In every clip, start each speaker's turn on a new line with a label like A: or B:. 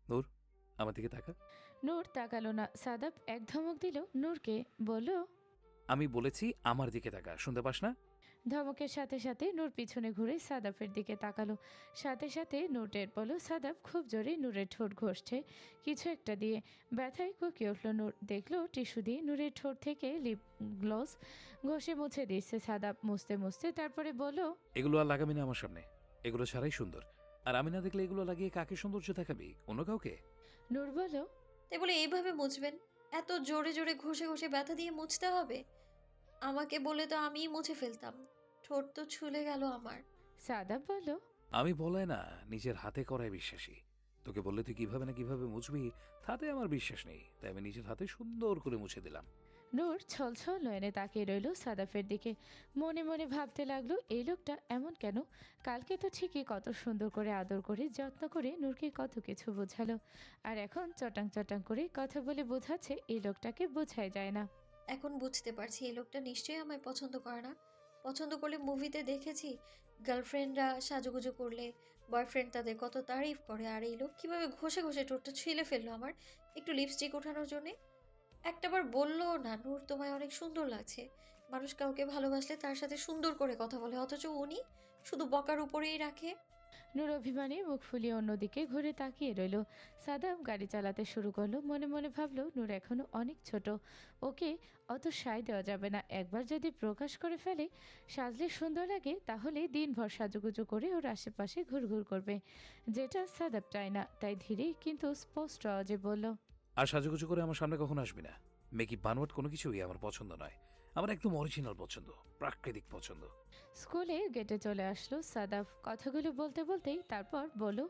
A: নূর, আমার দিকে তাকা।
B: নূর তাকালো না। সাদাব এক ধমক দিল নূরকে, বলল,
A: আমি বলেছি আমার দিকে তাকা, শুনতে পাস না?
B: ধমকের সাথে সাথে নূর পিছনে ঘুরে সাদাফের দিকে তাকালো। সাথে সাথে নূর টের পেল সাদাফ খুব জোরে নূরের ঠোঁট ঘষছে কিছু একটা দিয়ে। ব্যথায় কুঁকিয়ে উঠল নূর। দেখলো টিস্যু দিয়ে নূরের ঠোঁট থেকে লিপ গ্লস ঘষে মুছে দিচ্ছে সাদাফ মুছতে মুছতে। তারপরে বলল,
A: এগুলো আর লাগাবি না আমার সামনে, এগুলো ছাড়াই সুন্দর। আর আমি না দেখলে এগুলো লাগিয়ে কাকে সৌন্দর্য দেখাবি? অন্য কাউকে?
B: নূর বলল,
C: তাই বলে এইভাবে মুছবেন? এত জোরে জোরে ঘষে ঘষে ব্যথা দিয়ে মুছতে হবে? আমাকে বলে তো আমিই মুছে ফেলতাম। ঠোঁট তো ছুলে গেল আমার।
B: সাদাফ বলল,
A: আমি বলাই না, নিজের হাতে করায় বিশ্বাসী। তোকে বললে তুই কিভাবে না কিভাবে মুছবি, তাতে আমার বিশ্বাস নেই, তাই আমি নিজের হাতে সুন্দর করে মুছে দিলাম।
B: নূর ছলছল নয়নে তাকিয়ে রইল সাদাফের দিকে। মনে মনে ভাবতে লাগলো, এই লোকটা এমন কেন? কালকে তো ঠিকই কত সুন্দর করে আদর করে যত্ন করে নূরকে কত কিছু বোঝালো, আর এখন চটাং চটাং করে কথা বলে বোঝাচ্ছে। এই লোকটাকে বোঝাই যায় না।
C: এখন বুঝতে পারছি এই লোকটা নিশ্চয়ই আমায় পছন্দ করে না। পছন্দ করলে মুভিতে দেখেছি গার্লফ্রেন্ডরা সাজুগুজু করলে বয়ফ্রেন্ড তাদের কত তারিফ করে, আর এই লোক কিভাবে ঘষে ঘষে ঠোঁটটা ছুঁলে ফেললো আমার একটু লিপস্টিক ওঠানোর জন্যে। একটাবার বললো না, নূর তোমায় অনেক সুন্দর লাগছে। মানুষ কাউকে ভালোবাসলে তার সাথে সুন্দর করে কথা বলে, অথচ উনি শুধু বকার উপরেই রাখে।
B: নূর অভিমানী মুখ ফুলিয়ে অন্যদিকে ঘুরে তাকিয়ে রইল। সাদাব গাড়ি চালাতে শুরু করলো। মনে মনে ভাবলো, নূর এখনো অনেক ছোট, ওকে অত সায় দেওয়া যাবে না। একবার যদি প্রকাশ করে ফেলে সাজলে সুন্দর লাগে, তাহলে দিনভর সাজুগুজু করে ওর আশেপাশে ঘুরঘুর করবে, যেটা সাদাব চায় না। তাই ধীরে কিন্তু স্পষ্ট আওয়াজে বলল,
A: আর সাজুগুজু করে আমার সামনে কখনো আসবি না। মেকি বানোয়াট কোনো কিছুই আমার পছন্দ নয়। আমার একদম অরিজিনাল পছন্দ, প্রাকৃতিক পছন্দ।
B: স্কুলে গেটে চলে আসলো সাদাফ কথাগুলো বলতে বলতেই। তারপর বলল,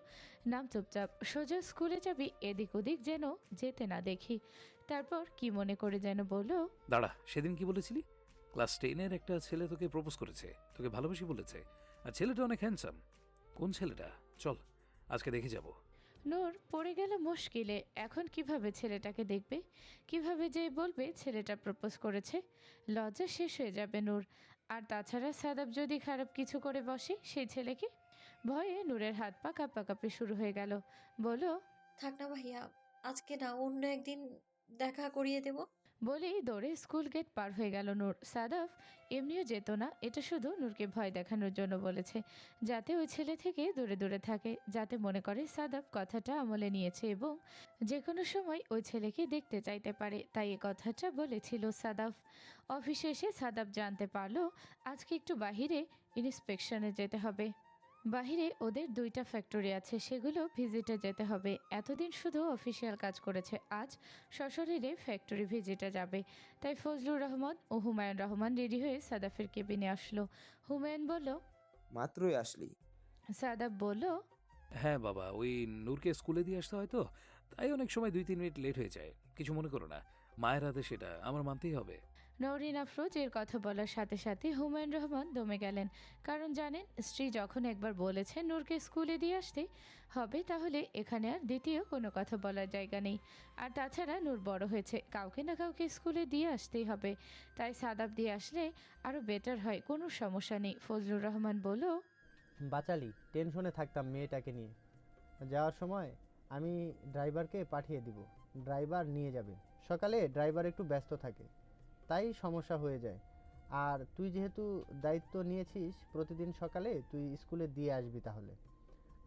B: নাম চুপচাপ, সোজা স্কুলে যাবি, এদিক ওদিক যেন যেতে না দেখি। তারপর কি মনে করে যেন বলল,
A: দাঁড়া, সেদিন কি বলেছিলি? ক্লাস 10-এর একটা ছেলে তোকে প্রপোজ করেছে, তোকে ভালোবাসি বলেছে, আর ছেলেটা অনেক হ্যান্ডসাম। কোন ছেলেটা? চল আজকে দেখে যাব।
B: নূর পড়ে গেল মুশকিলে। এখন কিভাবে ছেলেটাকে দেখবে, কিভাবে যে বলবে ছেলেটা প্রপোজ করেছে? লজ্জা শেষ হয়ে যাবে নূর। আর তাছাড়া সাদাব যদি খারাপ কিছু করে বসে সেই ছেলেকে, ভয়ে নূরের হাত পা কাঁপাকাঁপি শুরু হয়ে গেল। বলল,
C: থাক না ভাইয়া, আজকে না, অন্য একদিন দেখা করিয়ে দেব।
B: বলেই দৌড়ে স্কুল গেট পার হয়ে গেল নূর। সাদাফ এমনিও যেত না, এটা শুধু নূরকে ভয় দেখানোর জন্য বলেছে, যাতে ওই ছেলে থেকে দূরে দূরে থাকে, যাতে মনে করে সাদাফ কথাটা আমলে নিয়েছে এবং যে কোনো সময় ওই ছেলেকে দেখতে চাইতে পারে। তাই এ কথাটা বলেছিল সাদাফ। অফিসে এসে সাদাফ জানতে পারলো আজকে একটু বাহিরে ইন্সপেকশনে যেতে হবে। বাহিরে ওদের 2টা ফ্যাক্টরি আছে, সেগুলো ভিজিটে যেতে হবে। এতদিন শুধু অফিসিয়াল কাজ করেছে, আজ সশরীরে ফ্যাক্টরি ভিজিটে যাবে। তাই ফজলুর রহমান ও হুমায়ুন রহমান রেডি হয়ে সাদাফের কেবিনে আসলো। হুমায়ুন বলল,
D: মাত্রই আসলি?
B: সাদাফ বলল,
A: হ্যাঁ বাবা, ওই নূরকে স্কুলে দিয়ে আসতে হয় তো, তাই অনেক সময় 2-3 মিনিট লেট হয়ে যায়। কিছু মনে করো না, মায়ের হাতে সেটা আমার মানতেই হবে।
B: নওরিন আফরোজ এর কথা বলার সাথে সাথে হুমায়ুন রহমান দমে গেলেন। কারণ জানেন, স্ত্রী যখন একবার বলেছে নূরকে স্কুলে দিয়ে আসতে হবে, তাহলে এখানে আর দ্বিতীয় কোনো কথা বলার জায়গা নেই। আর তাছাড়া নূর বড় হয়েছে, কাউকে না কাউকে স্কুলে দিয়ে আসতেই হবে। তাই সাদাব দিয়ে আসলে আরও বেটার হয়, কোনো সমস্যা নেই। ফজলুর রহমান বলল,
E: বাচালি, টেনশনে থাকতাম মেয়েটাকে নিয়ে। যাওয়ার সময় আমি ড্রাইভারকে পাঠিয়ে দিব, ড্রাইভার নিয়ে যাবে। সকালে ড্রাইভার একটু ব্যস্ত থাকে, তাই সমস্যা হয়ে যায়। আর তুই যেহেতু দায়িত্ব নিয়েছিস, প্রতিদিন সকালে তুই স্কুলে দিয়ে আসবি, তাহলে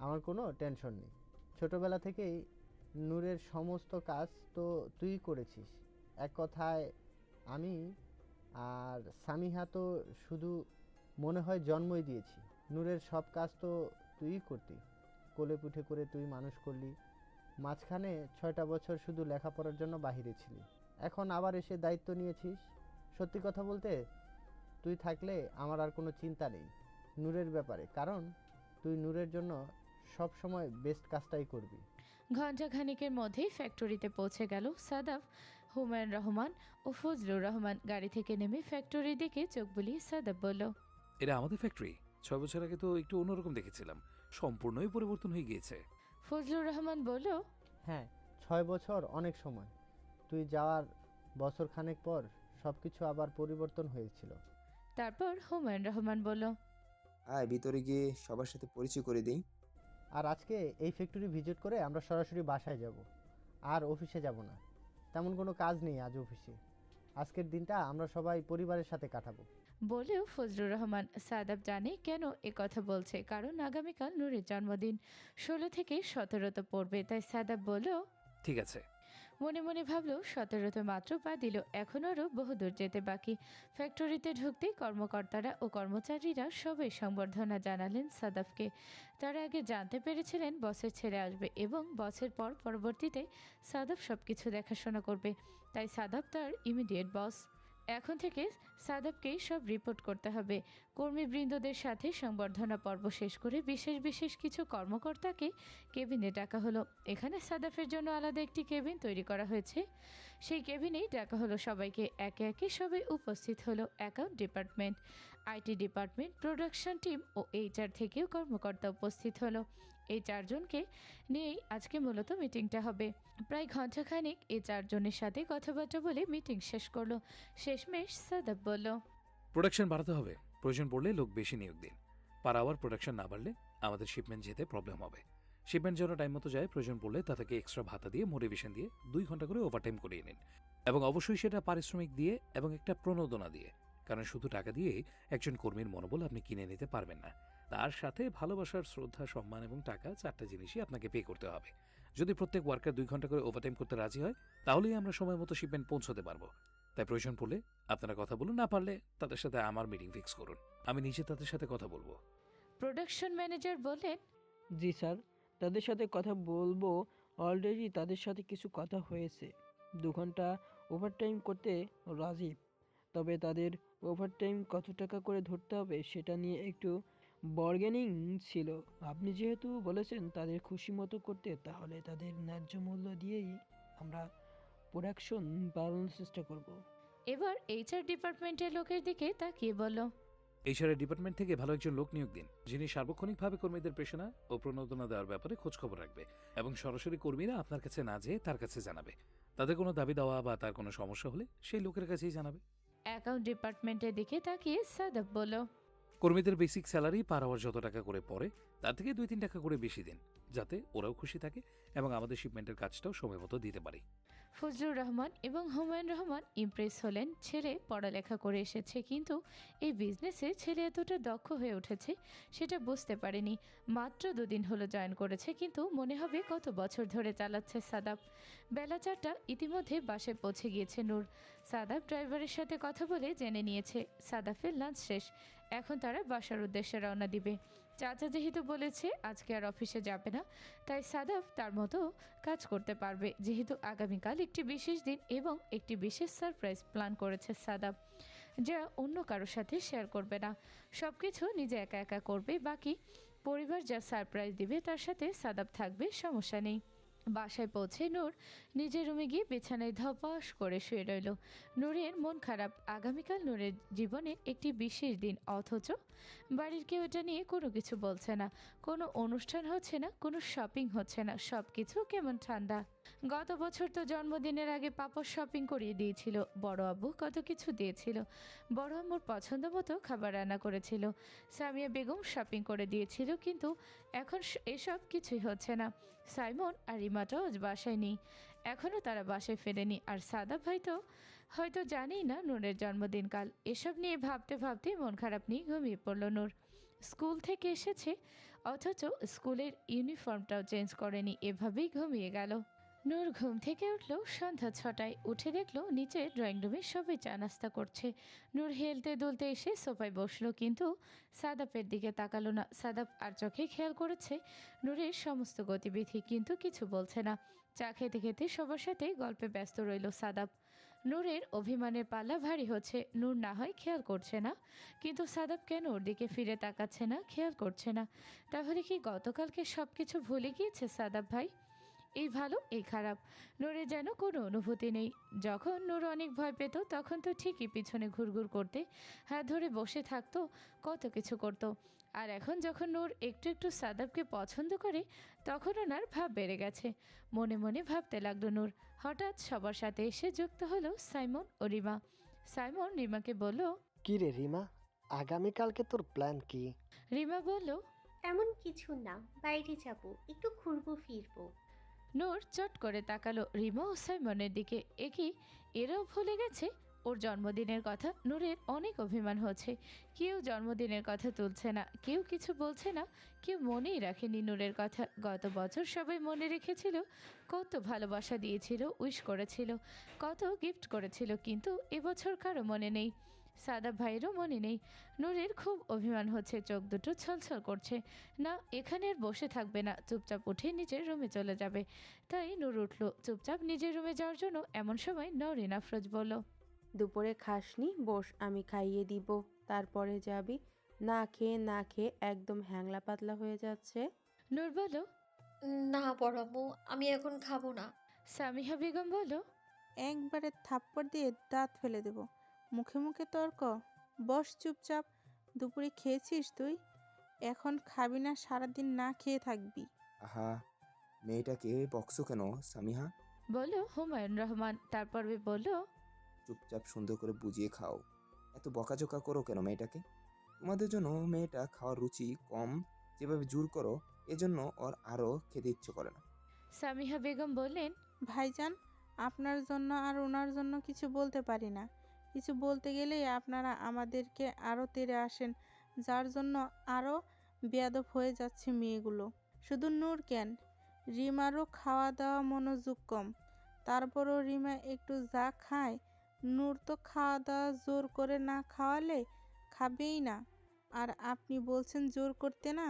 E: আমার কোনো টেনশন নেই। ছোটোবেলা থেকেই নূরের সমস্ত কাজ তো তুই করেছিস। এক কথায় আমি আর সামিহা তো শুধু মনে হয় জন্মই দিয়েছি। নূরের সব কাজ তো তুইই করতি, কোলে পিঠে করে তুই মানুষ করলি। মাঝখানে 6টা বছর শুধু লেখাপড়ার জন্য বাহিরে ছিলি, এখন আবার এসে দায়িত্ব নিয়েছিস। সত্যি কথা বলতে, তুই থাকলে আমার আর কোনো চিন্তা নেই নূরের ব্যাপারে, কারণ তুই নূরের জন্য সব সময় বেস্ট কাজটাই করবি।
B: ঘণ্টাখানিকের মধ্যেই ফ্যাক্টরিতে পৌঁছে গেল সাদাফ, হুমায়ুন রহমান ও ফজলুর রহমান। গাড়ি থেকে নেমে ফ্যাক্টরির দিকে চোখ বুলিয়ে সাদাফ বলল,
A: এটা আমাদের ফ্যাক্টরি। 6 বছর আগে তো একটু অন্যরকম দেখেছিলাম, সম্পূর্ণই পরিবর্তন হয়ে গিয়েছে।
B: ফজলুর রহমান বলল,
E: হ্যাঁ, 6 বছর অনেক সময়। তুই যাওয়ার বছর খানেক পর সব কিছু আবার পরিবর্তন হয়েছিল।
B: তারপর হুমায়ুন রহমান বলল,
D: আয় ভিতরে গিয়ে সবার সাথে পরিচয় করে দিই।
E: আর আজকে এই ফ্যাক্টরি ভিজিট করে আমরা সরাসরি বাসায় যাব, আর অফিসে যাব না। তেমন কোনো কাজ নেই আজ অফিসে। আজকের দিনটা আমরা সবাই পরিবারের সাথে কাটাবো।
B: বলেও ফজলুর রহমান। সাদাব জানে কেন এ কথা বলছে, কারণ আগামীকাল নূরের জন্মদিন, 16 থেকে 17 পড়বে। তাই সাদাব বলল।
A: ঠিক আছে।
B: মনে মনে ভাবল 17 মাত্র পা দিল, এখন আরও বহুদূর যেতে বাকি। ফ্যাক্টরিতে ঢুকতেই কর্মকর্তারা ও কর্মচারীরা সবাই সংবর্ধনা জানালেন সাদাফকে। তারা আগে জানতে পেরেছিলেন বসের ছেলে আসবে এবং বসের পর পরবর্তীতে সাদাফ সবকিছু দেখাশোনা করবে। তাই সাদাফ তার ইমিডিয়েট বস। এখন থেকে সাদাবকেই সব রিপোর্ট করতে হবে। কর্মীবৃন্দদের সাথে সংবর্ধনা পর্ব শেষ করে বিশেষ বিশেষ কিছু কর্মকর্তাকে কেবিনে ডাকা হলো। এখানে সাদাফের জন্য আলাদা একটি কেবিন তৈরি করা হয়েছে। সেই কেবিনেই ডাকা হলো সবাইকে। একে একে সবাই উপস্থিত হলো। Account department, IT department, production team ও এইচআর থেকেও কর্মকর্তা উপস্থিত হলো। এই চারজনকে নিয়েই আজকে মূলত মিটিংটা হবে। প্রায় ঘণ্টাখানেক এই চারজনের সাথে কথাবার্তা বলে মিটিং শেষ করলো। শেষমেশ সাদাব বলল,
A: প্রোডাকশন বাড়াতে হবে, প্রয়োজন পড়লে লোক বেশি নিয়োগ দিন। পার আওয়ার প্রোডাকশন না বাড়লে আমাদের শিপমেন্ট যেতে প্রবলেম হবে। শিপমেন্ট যেন টাইম মতো যায়, প্রয়োজন পড়লে তা থেকে এক্সট্রা ভাতা দিয়ে, মোটিভেশন দিয়ে 2 ঘন্টা করে ওভারটাইম করিয়ে নিন। এবং অবশ্যই সেটা পারিশ্রমিক দিয়ে এবং একটা প্রণোদনা দিয়ে, কারণ শুধু টাকা দিয়ে একজন কর্মীর মনোবল আপনি কিনে নিতে পারবেন না। তার সাথে ভালোবাসার, শ্রদ্ধা, সম্মান এবং টাকা, 4টা জিনিসই আপনাকে পে করতে হবে। যদি প্রত্যেক ওয়ার্কার 2 ঘন্টা করে ওভারটাইম করতে রাজি হয়, তাহলেই আমরা সময় মতো শিপমেন্ট পৌঁছতে পারবো। তাই প্রয়োজন পড়লে আপনারা কথা বলুন, না পারলে তাদের সাথে আমার মিটিং ফিক্স করুন, আমি নিজে তাদের সাথে কথা বলবো।
B: প্রোডাকশন ম্যানেজার বললেন,
D: জি স্যার, তাদের সাথে কথা বলবো। অলরেডি তাদের সাথে কিছু কথা হয়েছে। 2 ঘন্টা ওভারটাইম করতে রাজি, তবে তাদের ওভারটাইম কত টাকা করে ধরতে হবে সেটা নিয়ে একটু বার্গেনিং ছিল। আপনি যেহেতু বলেছেন তাদের খুশি মতো করতে, তাহলে তাদের ন্যায্য মূল্য দিয়েই আমরা প্রোডাকশন বাড়ানোর চেষ্টা করব।
B: এবার এইচআর ডিপার্টমেন্টের লোকের দিকে তাকিয়ে বলল,
A: এইচআর ডিপার্টমেন্ট থেকে ভালো একজন লোক নিয়োগ দিন, যিনি সার্বক্ষণিকভাবে কর্মীদের প্রেষণা ও প্রণোদনা দেওয়ার ব্যাপারে খোঁজখবর রাখবে এবং সরাসরি কর্মীরা আপনার কাছে না যেয়ে তার কাছে জানাবে। তাদের কোনো দাবি দেওয়া বা তার কোনো সমস্যা হলে সেই লোকের কাছেই জানাবে।
B: অ্যাকাউন্ট ডিপার্টমেন্টের দিকে তাকিয়ে সাদাব বলল,
A: কর্মীদের বেসিক স্যালারি পার আওয়ার যত টাকা করে পড়ে তার থেকে 2-3 টাকা করে বেশি দিন, যাতে ওরাও খুশি থাকে এবং আমাদের শিপমেন্টের কাজটাও সময় মতো দিতে পারি।
B: ফজলুর রহমান এবং হুমায়ুন রহমান ইমপ্রেস হলেন। ছেলে পড়ালেখা করে এসেছে, কিন্তু এই বিজনেসে ছেলে এতটা দক্ষ হয়ে উঠেছে সেটা বুঝতে পারেনি। মাত্র 2 দিন হলো জয়েন করেছে, কিন্তু মনে হবে কত বছর ধরে চালাচ্ছে সাদাব। বেলা 4টা, ইতিমধ্যে বাসায় পৌঁছে গিয়েছে নূর। সাদাব ড্রাইভারের সাথে কথা বলে জেনে নিয়েছে সাদাফের লাঞ্চ শেষ। এখন তারা বাসার উদ্দেশ্যে রওনা দিবে। চাচা যেহেতু বলেছে আজকে আর অফিসে যাবে না, তাই সাদাফ তার মতো কাজ করতে পারবে। যেহেতু আগামীকাল একটি বিশেষ দিন এবং একটি বিশেষ সারপ্রাইজ প্ল্যান করেছে সাদাব, যা অন্য কারোর সাথে শেয়ার করবে না। সব কিছু নিজে একা একা করবে। বাকি পরিবার যা সারপ্রাইজ দিবে তার সাথে সাদাব থাকবে, সমস্যা নেই। বাসায় পৌঁছে নূর নিজের রুমে গিয়ে বিছানায় ধপাস করে শুয়ে রইল। নূরের মন খারাপ। আগামীকাল নূরের জীবনের একটি বিশেষ দিন, অথচ বাড়ির কেউ এটা নিয়ে কোনো কিছু বলছে না। কোনো অনুষ্ঠান হচ্ছে না, কোনো শপিং হচ্ছে না, সব কিছু কেমন ঠান্ডা। গত বছর তো জন্মদিনের আগে পাপা শপিং করিয়ে দিয়েছিল। বড় আব্বু কত কিছু দিয়েছিল। বড় আম্মুর পছন্দ মতো খাবার রান্না করেছিল। সামিয়া বেগম শপিং করে দিয়েছিল, কিন্তু এখন এসব কিছুই হচ্ছে না। সাইমন আর রিমাটাও আজ বাসায় নেই, এখনও তারা বাসায় ফেরেনি। আর সাদা ভাই তো হয়তো জানেই না নূরের জন্মদিন কাল। এসব নিয়ে ভাবতে ভাবতে মন খারাপ নিয়ে ঘুমিয়ে পড়ল নূর। স্কুল থেকে এসেছে, অথচ স্কুলের ইউনিফর্মটাও চেঞ্জ করেনি, এভাবেই ঘুমিয়ে গেল। নূর ঘুম থেকে উঠল সন্ধ্যা 6টায়। উঠে দেখলো নিচে ড্রয়িং রুমে সবাই চা নাস্তা করছে। নূর হেলতে দুলতে এসে সোফায় বসলো, কিন্তু সাদাপের দিকে তাকালো না। সাদাপ আর চোখে খেয়াল করেছে নূরের সমস্ত গতিবিধি, কিন্তু কিছু বলছে না। চা খেতে খেতে সবার সাথে গল্পে ব্যস্ত রইল সাদাপ। নূরের অভিমানের পাল্লা ভারী হচ্ছে। নূর না হয় খেয়াল করছে না, কিন্তু সাদাপ কেন ওর দিকে ফিরে তাকাচ্ছে না, খেয়াল করছে না। তাহলে কি গতকালকে সব কিছু ভুলে গিয়েছে সাদাপ ভাই? এই ভালো এই খারাপ, নূরের যেন কোনো অনুভূতি নেই। যখন নূর অনেক ভয় পেত তখন তো ঠিকই পিছনে ঘুরঘুর করতে, হাত ধরে বসে থাকতো, কত কিছু করত। আর এখন যখন নূর একটু একটু সাদাবকে পছন্দ করে, তখন ওনার ভাব বেড়ে গেছে। মনে মনে ভাবতে লাগলো নূর। হঠাৎ সবার সাথে এসে যুক্ত হলো সাইমন ও রিমা। সাইমন রিমাকে বলল,
F: কি রে রিমা, আগামীকালকে তোর প্ল্যান কি?
B: রিমা বলল,
F: তেমন কিছু না, বাইরে যাব, একটু ঘুরবো ফিরবো।
B: নূর চট করে তাকালো রিমা ও সাইমনের দিকে। কি এরাও ভুলে গেছে ওর জন্মদিনের কথা? নূরের অনেক অভিমান হচ্ছে। কেউ জন্মদিনের কথা তুলছে না, কেউ কিছু বলছে না, কেউ মনেই রাখেনি নূরের কথা। গত বছর সবাই মনে রেখেছিল, কত ভালোবাসা দিয়েছিল, উইশ করেছিল, কত গিফট করেছিল, কিন্তু এবছর কারো মনে নেই। সাদা ভাইয়েরও মনে নেই। নূরের খুব অভিমান হচ্ছে, চোখ দুটো ছলছল করছে। না, এখানে আর বসে থাকবে না, চুপচাপ উঠে নিজের রুমে চলে যাবে। তাই নূর উঠল চুপচাপ নিজের রুমে যাওয়ার জন্য। এমন সময় নওরিন আফরোজ বলল,
G: দুপুরে খাসনি, বস আমি খাইয়ে দিব, তারপরে যাবি। না খেয়ে না খেয়ে একদম হ্যাংলা পাতলা হয়ে যাচ্ছে।
B: নূর বলল।
C: না বড় আম্মু, আমি এখন খাবো না।
B: সামিহা বেগম বলল,
H: একবারে থাপ্পড় দিয়ে দাঁত ফেলে দেব। মুখে মুখে তর্ক। বস চুপচাপ। দুপুরে খেয়েছিস তুই? এখন খাবি না, সারাদিন না খেয়ে থাকবি।
I: আহা, মেয়েটাকে বকছো কেন সামিহা?
B: বলল হুমায়ুন রহমান। তারপর বলল,
I: চুপচাপ সুন্দর করে বুঝিয়ে খাও। এত বকাঝকা করো কেন মেয়েটাকে? তোমাদের জন্য মেয়েটা খাওয়ার রুচি কম, যেভাবে জোর করো এজন্য ওর আরও খেতে ইচ্ছে করে না।
B: সামিহা বেগম বললেন,
H: ভাইজান, আপনার জন্য আর ওনার জন্য কিছু বলতে পারি না। কিছু বলতে গেলেই আপনারা আমাদেরকে আরও তেড়ে আসেন, যার জন্য আরও বেয়াদব হয়ে যাচ্ছে মেয়েগুলো। শুধু নূর কেন, রিমারও খাওয়া দাওয়া মনোযোগ কম। তারপরও রিমা একটু যা খায়, নূর তো খাওয়া দাওয়া জোর করে না খাওয়ালে খাবেই না। আর আপনি বলছেন জোর করতে না।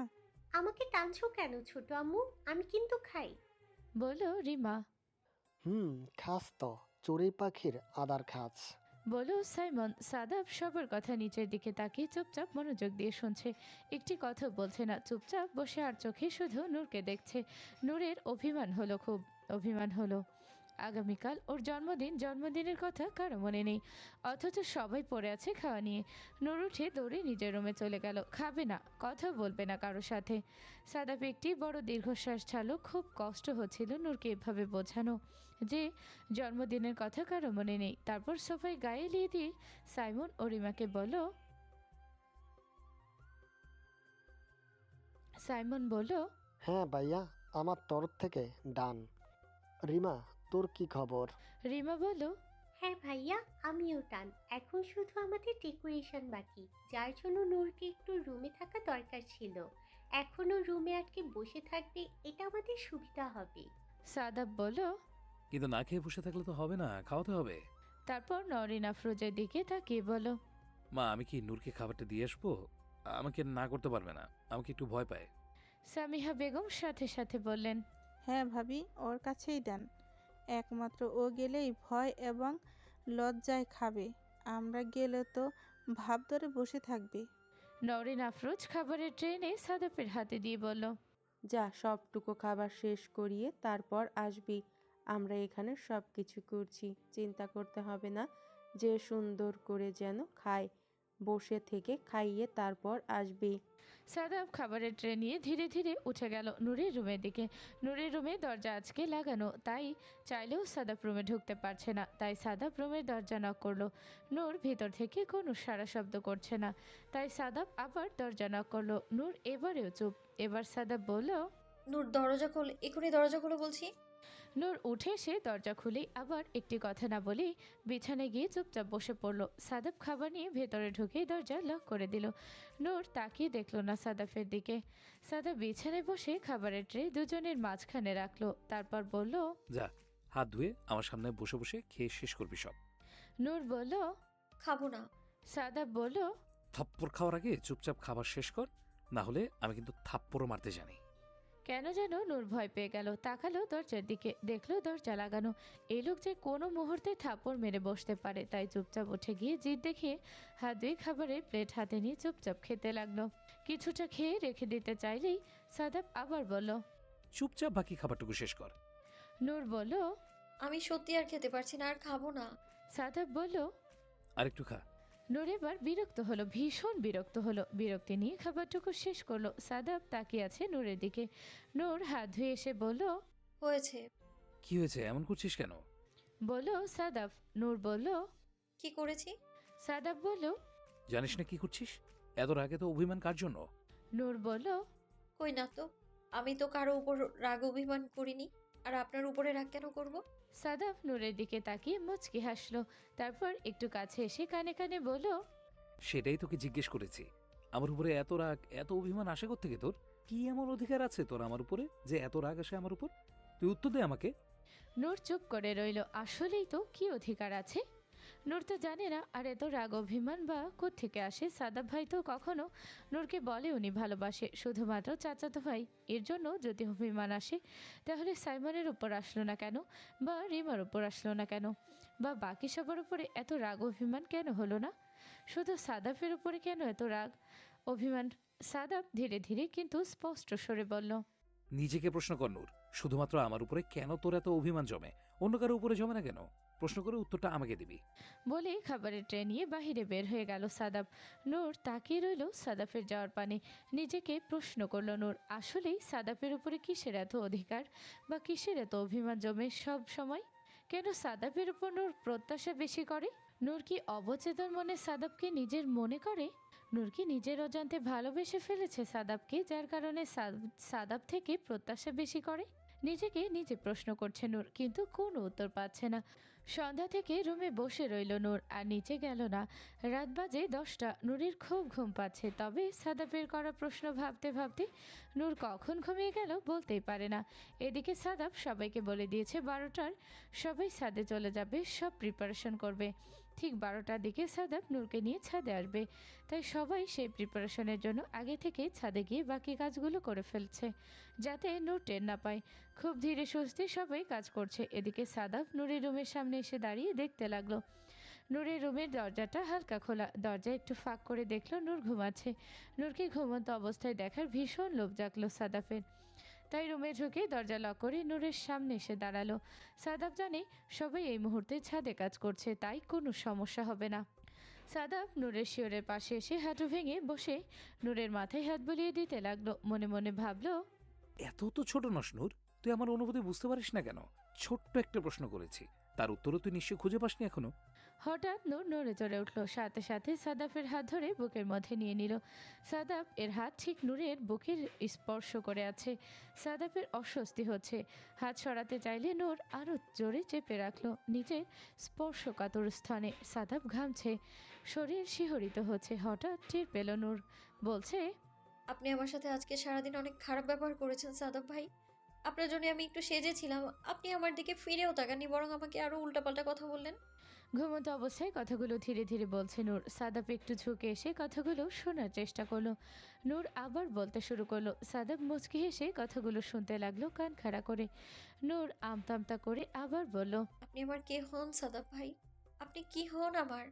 F: আমাকে টানছো কেন ছোট আম্মু? আমি কিন্তু খাই।
B: বলল রিমা।
J: খাস তো, চড়ুই পাখির আদার খাস।
B: বলল সাইমন। সাদাব সবার কথা নিচের দিকে তাকিয়ে চুপচাপ মনোযোগ দিয়ে শুনছে, একটি কথা বলছে না, চুপচাপ বসে আর চোখে শুধু নূরকে দেখছে। নূরের অভিমান হলো, খুব অভিমান হলো। আগামীকাল ওর জন্মদিন, জন্মদিনের কথা কারো মনে নেই, অথচ সবাই পড়ে আছে খাওয়া নিয়ে। নূর উঠে দৌড়ে নিজের রুমে চলে গেল। খাবে না, কথা বলবে না কারোর সাথে। সাদাব একটি বড় দীর্ঘশ্বাস ছাড়ল। খুব কষ্ট হচ্ছিল নূরকে এভাবে বোঝানো যে জন্মদিনের কথা কারো মনে নেই। তারপর সোফায় গায়ে এলিয়ে দিয়ে সাইমন ও রিমাকে বলল, সাইমন বলল,
J: হ্যাঁ ভাইয়া, আমার তরফ থেকে ডান। রিমা, তোর কি খবর?
B: রিমা বলল,
F: হ্যাঁ ভাইয়া, আমিও টান। এখন শুধু আমাদের ডেকোরেশন বাকি, যার জন্য নূরকে একটু রুমে থাকা দরকার ছিল। এখনো রুমে আটকে বসে থাকবে, এটা আমাদের সুবিধা হবে।
B: সাদাব বলল।
A: কিন্তু না খেয়ে বসে থাকলে তো হবে না, খাওয়াতে হবে।
B: তারপর নরিন আফরোজের দিকে তাকিয়ে বলল,
A: মা, আমি কি নূরকে খাবারটা দিয়ে আসবো? আমাকে না করতে পারবে না, আমাকে একটু ভয় পায়।
B: সামিহা বেগম সাথে সাথে বললেন,
H: হ্যাঁ ভাবি, ওর কাছেই দেন। একমাত্র ও গেলেই ভয় এবং লজ্জায় খাবে। আমরা গেলে তো ভাব ধরে বসে থাকবে।
B: নরিন আফরোজ খাবারের ট্রেনে সাদাপের হাতে দিয়ে বলল,
G: যা সবটুকু খাবার শেষ করিয়ে তারপর আসবি। আমরা এখানে সব কিছু করছি, চিন্তা করতে হবে না। যে সুন্দর করে যেন খায়, বসে থেকে খাইয়ে তারপর আসবি।
B: সাদাব খাবারের ট্রে নিয়ে ধীরে ধীরে উঠে গেল নূরের রুমের দিকে। নূরের রুমে দরজা আজকে লাগানো, তাই চাইলেও সাদাব রুমে ঢুকতে পারছে না। তাই সাদাব রুমের দরজা নক করলো। নূর ভিতর থেকে কোনো সারা শব্দ করছে না, তাই সাদাব আবার দরজা নক করলো। নূর এবারেও চুপ। এবার সাদাব বলল,
C: নূর দরজা খোল, এখনই দরজা খোলো বলছি।
B: নূর উঠে এসে দরজা খুলেই আবার একটি কথা না বলেই বিছানায় গিয়ে চুপচাপ বসে পড়ল। সাদাব খাবার নিয়ে ভেতরে ঢুকেই দরজা লক করে দিল। নূর তাকিয়ে দেখলো না সাদাফের দিকে। সাদাব বিছানায় বসে খাবারের ট্রে দুজনের মাঝখানে রাখলো। তারপর বলল,
A: যা, হাত ধুয়ে আমার সামনে বসে বসে খেয়ে শেষ করবি সব।
B: নূর বলল।
C: খাবো না।
B: সাদাব বলল,
A: থাপ্পড় খাওয়ার আগে চুপচাপ খাবার শেষ কর, না হলে আমি কিন্তু থাপ্পড়ও মারতে জানি।
B: কেন যেন নূর ভয় পেয়ে গেল। তাকালো দরজার দিকে, দেখলো দরজা লাগানো। এই লোক যে কোনো মুহূর্তে থাপ্পড় মেরে বসতে পারে, তাই চুপচাপ উঠে গিয়ে জিদ দেখিয়ে হাত ধুয়ে খাবারের প্লেট হাতে নিয়ে চুপচাপ খেতে লাগলো। কিছুটা খেয়ে রেখে দিতে চাইলেই সাদাব আবার বলল,
A: চুপচাপ বাকি খাবারটুকু শেষ কর।
B: নূর বলল।
C: আমি সত্যি আর খেতে পারছি না, আর খাবো না।
B: সাদাব বলল,
A: আরেকটু খা।
B: নূর এবার বিরক্ত হলো, ভীষণ বিরক্ত হলো। বিরক্তি নিয়ে খাবারটুকু শেষ করলো। সাদাব তাকিয়ে আছে নূরের দিকে। নূর হাত ধুয়ে এসে বলল,
C: হয়েছে।
A: কি হয়েছে, এমন করছিস কেন?
B: বলল সাদাব। নূর বলল,
C: কি করেছি?
B: সাদাব বলল,
A: জানিস না কি করছিস? এত আগে তো অভিমান কার জন্য?
B: নূর বলল,
C: কই না তো, আমি তো কারো উপর রাগ অভিমান করিনি, আর আপনার উপরে রাগ কেন করব?
B: সাদাফ নূরের দিকে তাকিয়ে মুচকি হাসলো, তারপর একটু কাছে এসে কানে কানে বলল,
A: সেটাই তোকে জিজ্ঞেস করেছি, আমার উপরে এত রাগ এত অভিমান আসে কোত্থেকে তোর? কি এমন অধিকার আছে তোর আমার উপরে যে এত রাগ আসে আমার উপর? তুই উত্তর দে আমাকে।
B: নূর চুপ করে রইল। আসলেই তো কি অধিকার আছে? নূর তো জানে না আর এত রাগ অভিমান বা কোত্থেকে আসে। সাদাব ভাই তো কখনো নূরকে বলে উনি ভালোবাসে, শুধুমাত্র চাচাতো ভাই। এর জন্য যদি অভিমান আসে তাহলে সাইমনের উপর আসলো না কেন, বা রিমার উপর আসলো না কেন, বা বাকি সবার উপরে এত রাগ অভিমান কেন হলো না? শুধু সাদাফের উপরে কেন এত রাগ অভিমান? সাদাব ধীরে ধীরে কিন্তু স্পষ্ট স্বরে বলল,
A: নিজেকে প্রশ্ন কর নূর, শুধুমাত্র আমার উপরে কেন তোর এত অভিমান জমে? অন্য কারো উপরে জমে না কেন? প্রশ্ন করে উত্তরটা আমাকে দিবি।
B: বলে খাবারের ট্রে নিয়ে বাহিরে বের হয়ে গেল সাদাব। নূর তাকিয়ে রইল সাদাফের যাওয়ার পানে। নিজেকে প্রশ্ন করল নূর, আসলেই সাদাফের উপরে কিসের এত অধিকার বা কিসের এত অভিমান জমে সব সময়? কেন সাদাফের উপর নূর প্রত্যাশা বেশি করে? নূর কি অবচেতন মনে সাদাবকে নিজের মনে করে? নূর কি নিজের অজান্তে ভালোবেসে ফেলেছে সাদাবকে, যার কারণে সাদাব থেকে প্রত্যাশা বেশি করে? নিজেকে নিজে প্রশ্ন করছে নূর, কিন্তু কোনো উত্তর পাচ্ছে না। সন্ধ্যা থেকে রুমে বসে রইল নূর, আর নিচে গেল না। রাত বাজে 10টা। নূরের খুব ঘুম পাচ্ছে, তবে সাদাফের করা প্রশ্ন ভাবতে ভাবতে নূর কখন ঘুমিয়ে গেল বলতেই পারে না। এদিকে সাদাফ সবাইকে বলে দিয়েছে 12টার সবাই ছাদে চলে যাবে, সব প্রিপারেশন করবে। ঠিক 12টার দিকে সাদাফ নূরকে নিয়ে ছাদে আসবে, তাই সবাই সেই প্রিপারেশনের জন্য আগে থেকে ছাদে গিয়ে বাকি কাজগুলো করে ফেলছে, যাতে নূর টের না পায়। খুব ধীরে সুস্থে সবাই কাজ করছে। এদিকে সাদাফ নূরের রুমের সামনে এসে দাঁড়িয়ে দেখতে লাগলো। নূরের রুমের দরজাটা হালকা খোলা, দরজা একটু ফাঁক করে দেখলো নূর ঘুমাচ্ছে। নূরকে ঘুমন্ত অবস্থায় দেখার ভীষণ লোভ জাগলো সাদাফের, তাই রুমে ঢুকে দরজা লক করে নূরের সামনে এসে দাঁড়ালো। সাদাফ জানে সবাই এই মুহূর্তে ছাদে কাজ করছে, তাই কোনো সমস্যা হবে না। সাদাফ নূরের শিয়রের পাশে এসে হাঁটু ভেঙে বসে নূরের মাথায় হাত বুলিয়ে দিতে লাগলো। মনে মনে ভাবলো,
A: এত তো ছোট নস নূর, তুই আমার অনুভূতি বুঝতে পারিস না কেন? ছোট্ট একটা প্রশ্ন করেছি, তার উত্তরও তুই নিশ্চয়ই খুঁজে পাসনি এখনো।
B: হঠাৎ নূর নড়ে চড়ে উঠল, সাথে সাথে সাদাফের হাত ধরে বুকের মধ্যে নিয়ে নিল। সাদাফ এর হাত ঠিক নূরের বুকের স্পর্শ করে আছে। সাদাফের অস্বস্তি হচ্ছে, হাত সরাতে চাইলে নূর আরও জোরে চেপে রাখলো নিজের স্পর্শকাতর স্থানে। সাদাফ ঘামছে, শরীর শিহরিত হচ্ছে। হঠাৎ টের পেল নূর, বলছে,
C: আপনি আমার সাথে আজকে সারাদিন অনেক খারাপ ব্যবহার করেছেন সাদাব ভাই। আপনার জন্য আমি একটু সেজেছিলাম, আপনি আমার দিকে ফিরেও তাকাননি, বরং আমাকে আরো উল্টাপাল্টা কথা বললেন।
B: ঘুমন্ত অবস্থায় কথাগুলো ধীরে ধীরে বলছে নূর। সাদাফ একটু ঝুঁকে এসে কথাগুলো শোনার চেষ্টা করলো। নূর আবার বলতে শুরু করলো। সাদাফ মুচকি হেসে কথাগুলো শুনতে লাগলো কান খাড়া করে। নূর আমতা আমতা করে আবার বলল,
C: আপনি আমার কে হন সাদাব ভাই? আপনি কি হন আমার?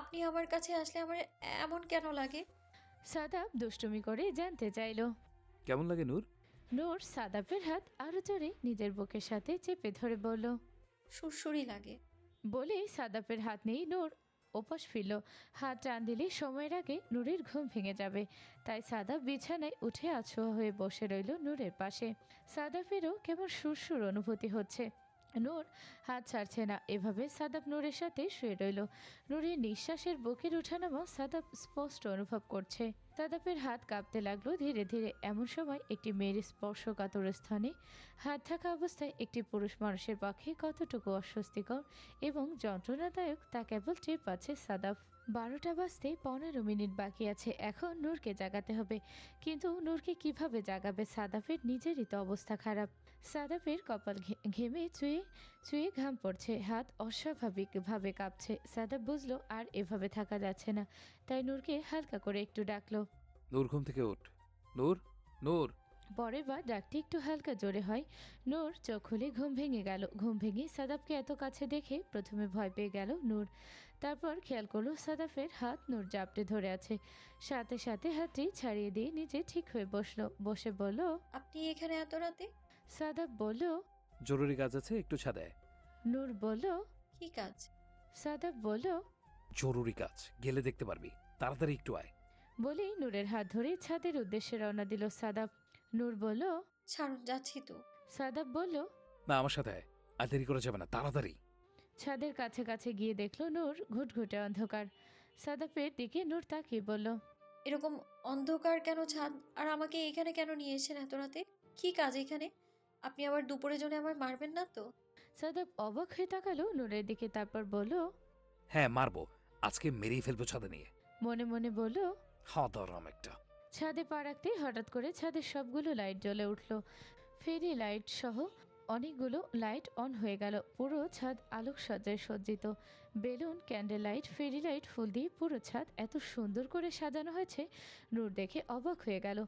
C: আপনি আমার কাছে আসলে আমার এমন কেন লাগে?
B: সাদাফ দুষ্টুমি করে জানতে চাইলো।
A: কেমন লাগে নূর?
B: নূর সাদাফের হাত আরো জোরে নিজের বুকের সাথে চেপে ধরে বলল।
C: সুরসুরি লাগে।
B: বলে সাদাফের হাত নিয়ে নূর ওপাশ ফিরল। হাত টান দিলে সময়ের আগে নূরের ঘুম ভেঙে যাবে, তাই সাদাফ বিছানায় উঠে আছোয়া হয়ে বসে রইল নূরের পাশে। সাদাফেরও কেমন সুরসুর অনুভূতি হচ্ছে। নূর হাত ছাড়ছে না। এভাবে সাদাফ নূরের সাথে শুয়ে রইল। নূরের নিঃশ্বাসের বুকের ওঠানামা সাদাফ স্পষ্ট অনুভব করছে। সাদাফের হাত কাঁপতে লাগলো ধীরে ধীরে। এমন সময় একটি মেয়ের স্পর্শকাতর স্থানে হাত থাকা অবস্থায় একটি পুরুষ মানুষের পক্ষে কতটুকু অস্বস্তিকর এবং যন্ত্রণাদায়ক তা কেবল টের পাচ্ছে সাদাফ। 12টা বাজতে 15 মিনিট বাকি আছে। এখন নূরকে জাগাতে হবে, কিন্তু নূরকে কিভাবে জাগাবে? সাদাফের নিজেরই তো অবস্থা খারাপ। সাদাফের কপাল ঘেমে চুয়ে চুয়ে ঘাম পড়ছে, হাত অস্বাভাবিকভাবে কাঁপছে। সাদাফ বুঝলো আর এভাবে থাকা যাচ্ছে না, তাই নূরকে হালকা করে একটু ডাকলো।
A: নূর ঘুম থেকে ওঠ। নূর, নূর।
B: পরের বার ডাকটি একটু হালকা জোরে হয়। নূর চোখ খুলে ঘুম ভেঙে গেল। ঘুম ভেঙে সাদাফকে এত কাছে দেখে প্রথমে ভয় পেয়ে গেল নূর। তারপর খেয়াল করলো সাদাফের হাত নূর জাপটে ধরে আছে। সাথে সাথে হাতটি ছাড়িয়ে দিয়ে নিজে ঠিক হয়ে বসলো। বসে বলল,
C: আপনি এখানে এত রাতে?
B: সাদাফ বলল,
A: জরুরি কাজ আছে, একটু ছাদে আয়।
B: নূর বলল,
C: কি কাজ?
B: সাদাফ বলল,
A: জরুরি কাজ, গেলে দেখতে পারবি, তাড়াতাড়ি একটু আয়।
B: বলেই নূরের হাত ধরে ছাদের উদ্দেশ্যে রওনা দিল সাদাফ। নূর বলল,
C: ছাড়ুন, যাচ্ছি তো।
B: সাদাফ বলল,
A: না, আমার সাথে আয়, আর দেরি করা যাবে না, তাড়াতাড়ি।
B: ছাদের কাছে কাছে গিয়ে দেখলো নূর ঘুটঘুটে অন্ধকার। সাদাফের দিকে নূর তাকিয়ে বলল,
C: এরকম অন্ধকার কেন ছাদ, আর আমাকে এখানে কেন নিয়ে এসেছেন এত রাতে? কি কাজ এখানে? আপনি আবার দুপুরের জন্য আমায় মারবেন না তো?
B: সাদাব অবাক হয়ে তাকালো নূরের দিকে, তারপর বলল,
A: হ্যাঁ মারবো, আজকে মেরেই ফেলবো ছাদে নিয়ে।
B: মনে মনে বলল।
A: হাদারাম একটা।
B: ছাদে পা রাখতেই হঠাৎ করে ছাদের সবগুলো লাইট জ্বলে উঠল। ফেরি লাইট সহ অনেকগুলো লাইট অন হয়ে গেল। পুরো ছাদ আলোকসজ্জায় সজ্জিত। বেলুন, ক্যান্ডেল লাইট, ফেরি লাইট, ফুল দিয়ে পুরো ছাদ এত সুন্দর করে সাজানো হয়েছে, নূর দেখে অবাক হয়ে গেল।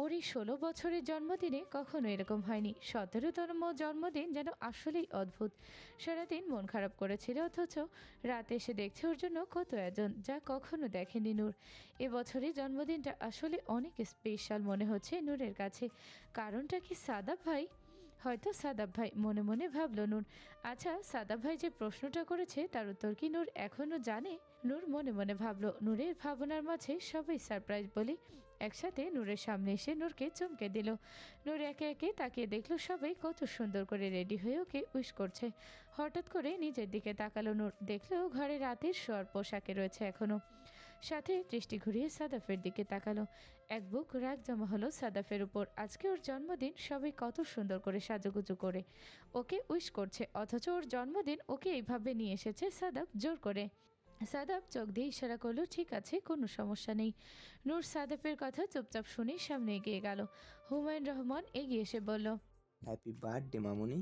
B: ওর এই 16 বছরের জন্মদিনে কখনো এরকম হয়নি। 17তম জন্মদিন যেন আসলেই অদ্ভুত। সারাদিন মন খারাপ করেছিল, অথচ রাতে এসে দেখছে ওর জন্য কত আয়োজন, যা কখনো দেখেনি নূর। এবছরের জন্মদিনটা আসলে অনেক স্পেশাল মনে হচ্ছে নূরের কাছে। কারণটা কি সাদাব ভাই? হয়তো সাদাব ভাই, মনে মনে ভাবল নূর। আচ্ছা, সাদাব ভাই যে প্রশ্নটা করেছে তার উত্তর কি নূর এখনো জানে? নূর মনে মনে ভাবল। নূরের ভাবনার মাঝে সবাই সারপ্রাইজ বলি একসাথে নূরের সামনে এসে নূরকে চমকে দিল। নূর একে একে তাকিয়ে দেখলো সবাই কত সুন্দর করে রেডি হয়ে ওকে উইশ করছে। হঠাৎ করে নিজের দিকে তাকালো নূর, দেখলো ঘরে রাতের শোয়ার পোশাকে রয়েছে এখনো। সাথে দৃষ্টি ঘুরিয়ে সাদাফের দিকে তাকালো। এক বুক রাগ জমা হলো সাদাফের উপর। আজকে ওর জন্মদিন, সবাই কত সুন্দর করে সাজুগুজু করে ওকে উইশ করছে, অথচ ওর জন্মদিন ওকে এইভাবে নিয়ে এসেছে সাদাব জোর করে। সাদাব চোখ দিয়ে ইশারা করলো, ঠিক আছে, কোনো সমস্যা নেই। নূর সাদাফের কথা চুপচাপ শুনে সামনে এগিয়ে গেল। হুমায়ুন রহমান এগিয়ে এসে বলল,
I: হ্যাপি বার্থডে মামুনি।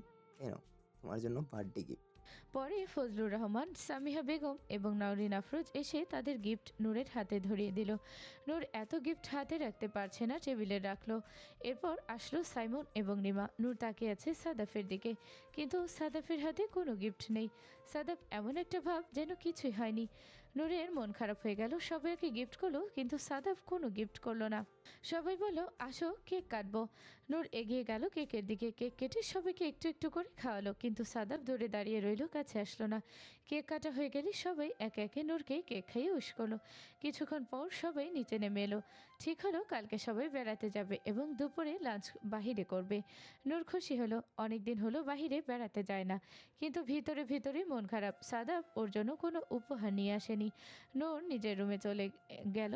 I: এনো তোমার জন্য বার্থডে গিফট।
B: পরে ফজলুর রহমান, সামিহা বেগম এবং নওরিন আফরোজ এসে তাদের গিফট নূরের হাতে ধরিয়ে দিল। নূর এত গিফট হাতে রাখতে পারছে না, টেবিলে রাখলো। এরপর আসলো সাইমন এবং রিমা। নূর তাকিয়ে আছে সাদাফের দিকে, কিন্তু সাদাফের হাতে কোনো গিফট নেই। সাদাফ এমন একটা ভাব যেন কিছুই হয়নি। নূরের মন খারাপ হয়ে গেল। সবাইকে গিফট করলো, কিন্তু সাদাফ কোনো গিফট করলো না। সবাই বলল, আসো কেক কাটবো। নূর এগিয়ে গেল কেকের দিকে। কেক কেটে সবাইকে একটু একটু করে খাওয়ালো, কিন্তু সাদাব দূরে দাঁড়িয়ে রইল, কাছে আসলো না। কেক কাটা হয়ে গেলে সবাই একে একে নূরকে কেক খাইয়ে উইশ করলো। কিছুক্ষণ পর সবাই নিচে নেমে এলো। ঠিক হলো কালকে সবাই বেড়াতে যাবে এবং দুপুরে লাঞ্চ বাহিরে করবে। নূর খুশি হলো, অনেকদিন হলো বাহিরে বেড়াতে যায় না, কিন্তু ভিতরে ভিতরে মন খারাপ। সাদাব ওর জন্য কোনো উপহার নিয়ে আসেনি। নূর নিজের রুমে চলে গেল,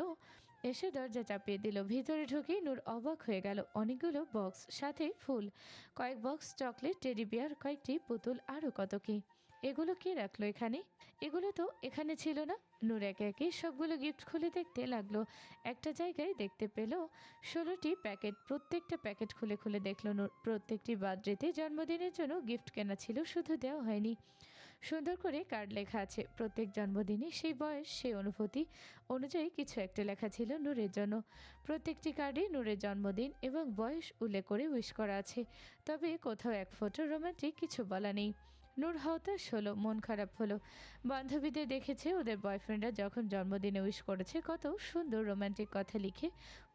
B: এসে দরজা চাপিয়ে দিল। ভিতরে ঢুকেই নূর অবাক হয়ে গেল। অনেকগুলো বক্স, সাথে ফুল, কয়েক বক্স চকলেট, টেডি বিয়ার, কয়েকটি পুতুল, আরও কত কি। এগুলো কে রাখলো এখানে? এগুলো তো এখানে ছিল না। নূর একে একে সবগুলো গিফট খুলে দেখতে লাগলো। একটা জায়গায় দেখতে পেল 16টি প্যাকেট। প্রত্যেকটা প্যাকেট খুলে খুলে দেখলো নূর। প্রত্যেকটি বার্থডেতে, জন্মদিনের জন্য গিফট কেনা ছিল, শুধু দেওয়া হয়নি। সুন্দর করে কার্ড লেখা আছে। প্রত্যেক জন্মদিনে সেই বয়স, সেই অনুভূতি অনুযায়ী কিছু একটা লেখা ছিল নূরের জন্য। প্রত্যেকটি কার্ডে নূরের জন্মদিন এবং বয়স উল্লেখ করে উইশ করা আছে, তবে কোথাও এক ফোঁটা রোমান্টিক কিছু বলা নেই। নূর হতাশ হলো, মন খারাপ হলো। বান্ধবীদের দেখেছে ওদের বয়ফ্রেন্ডরা যখন জন্মদিনে উইশ করেছে, কত সুন্দর রোমান্টিক কথা লিখে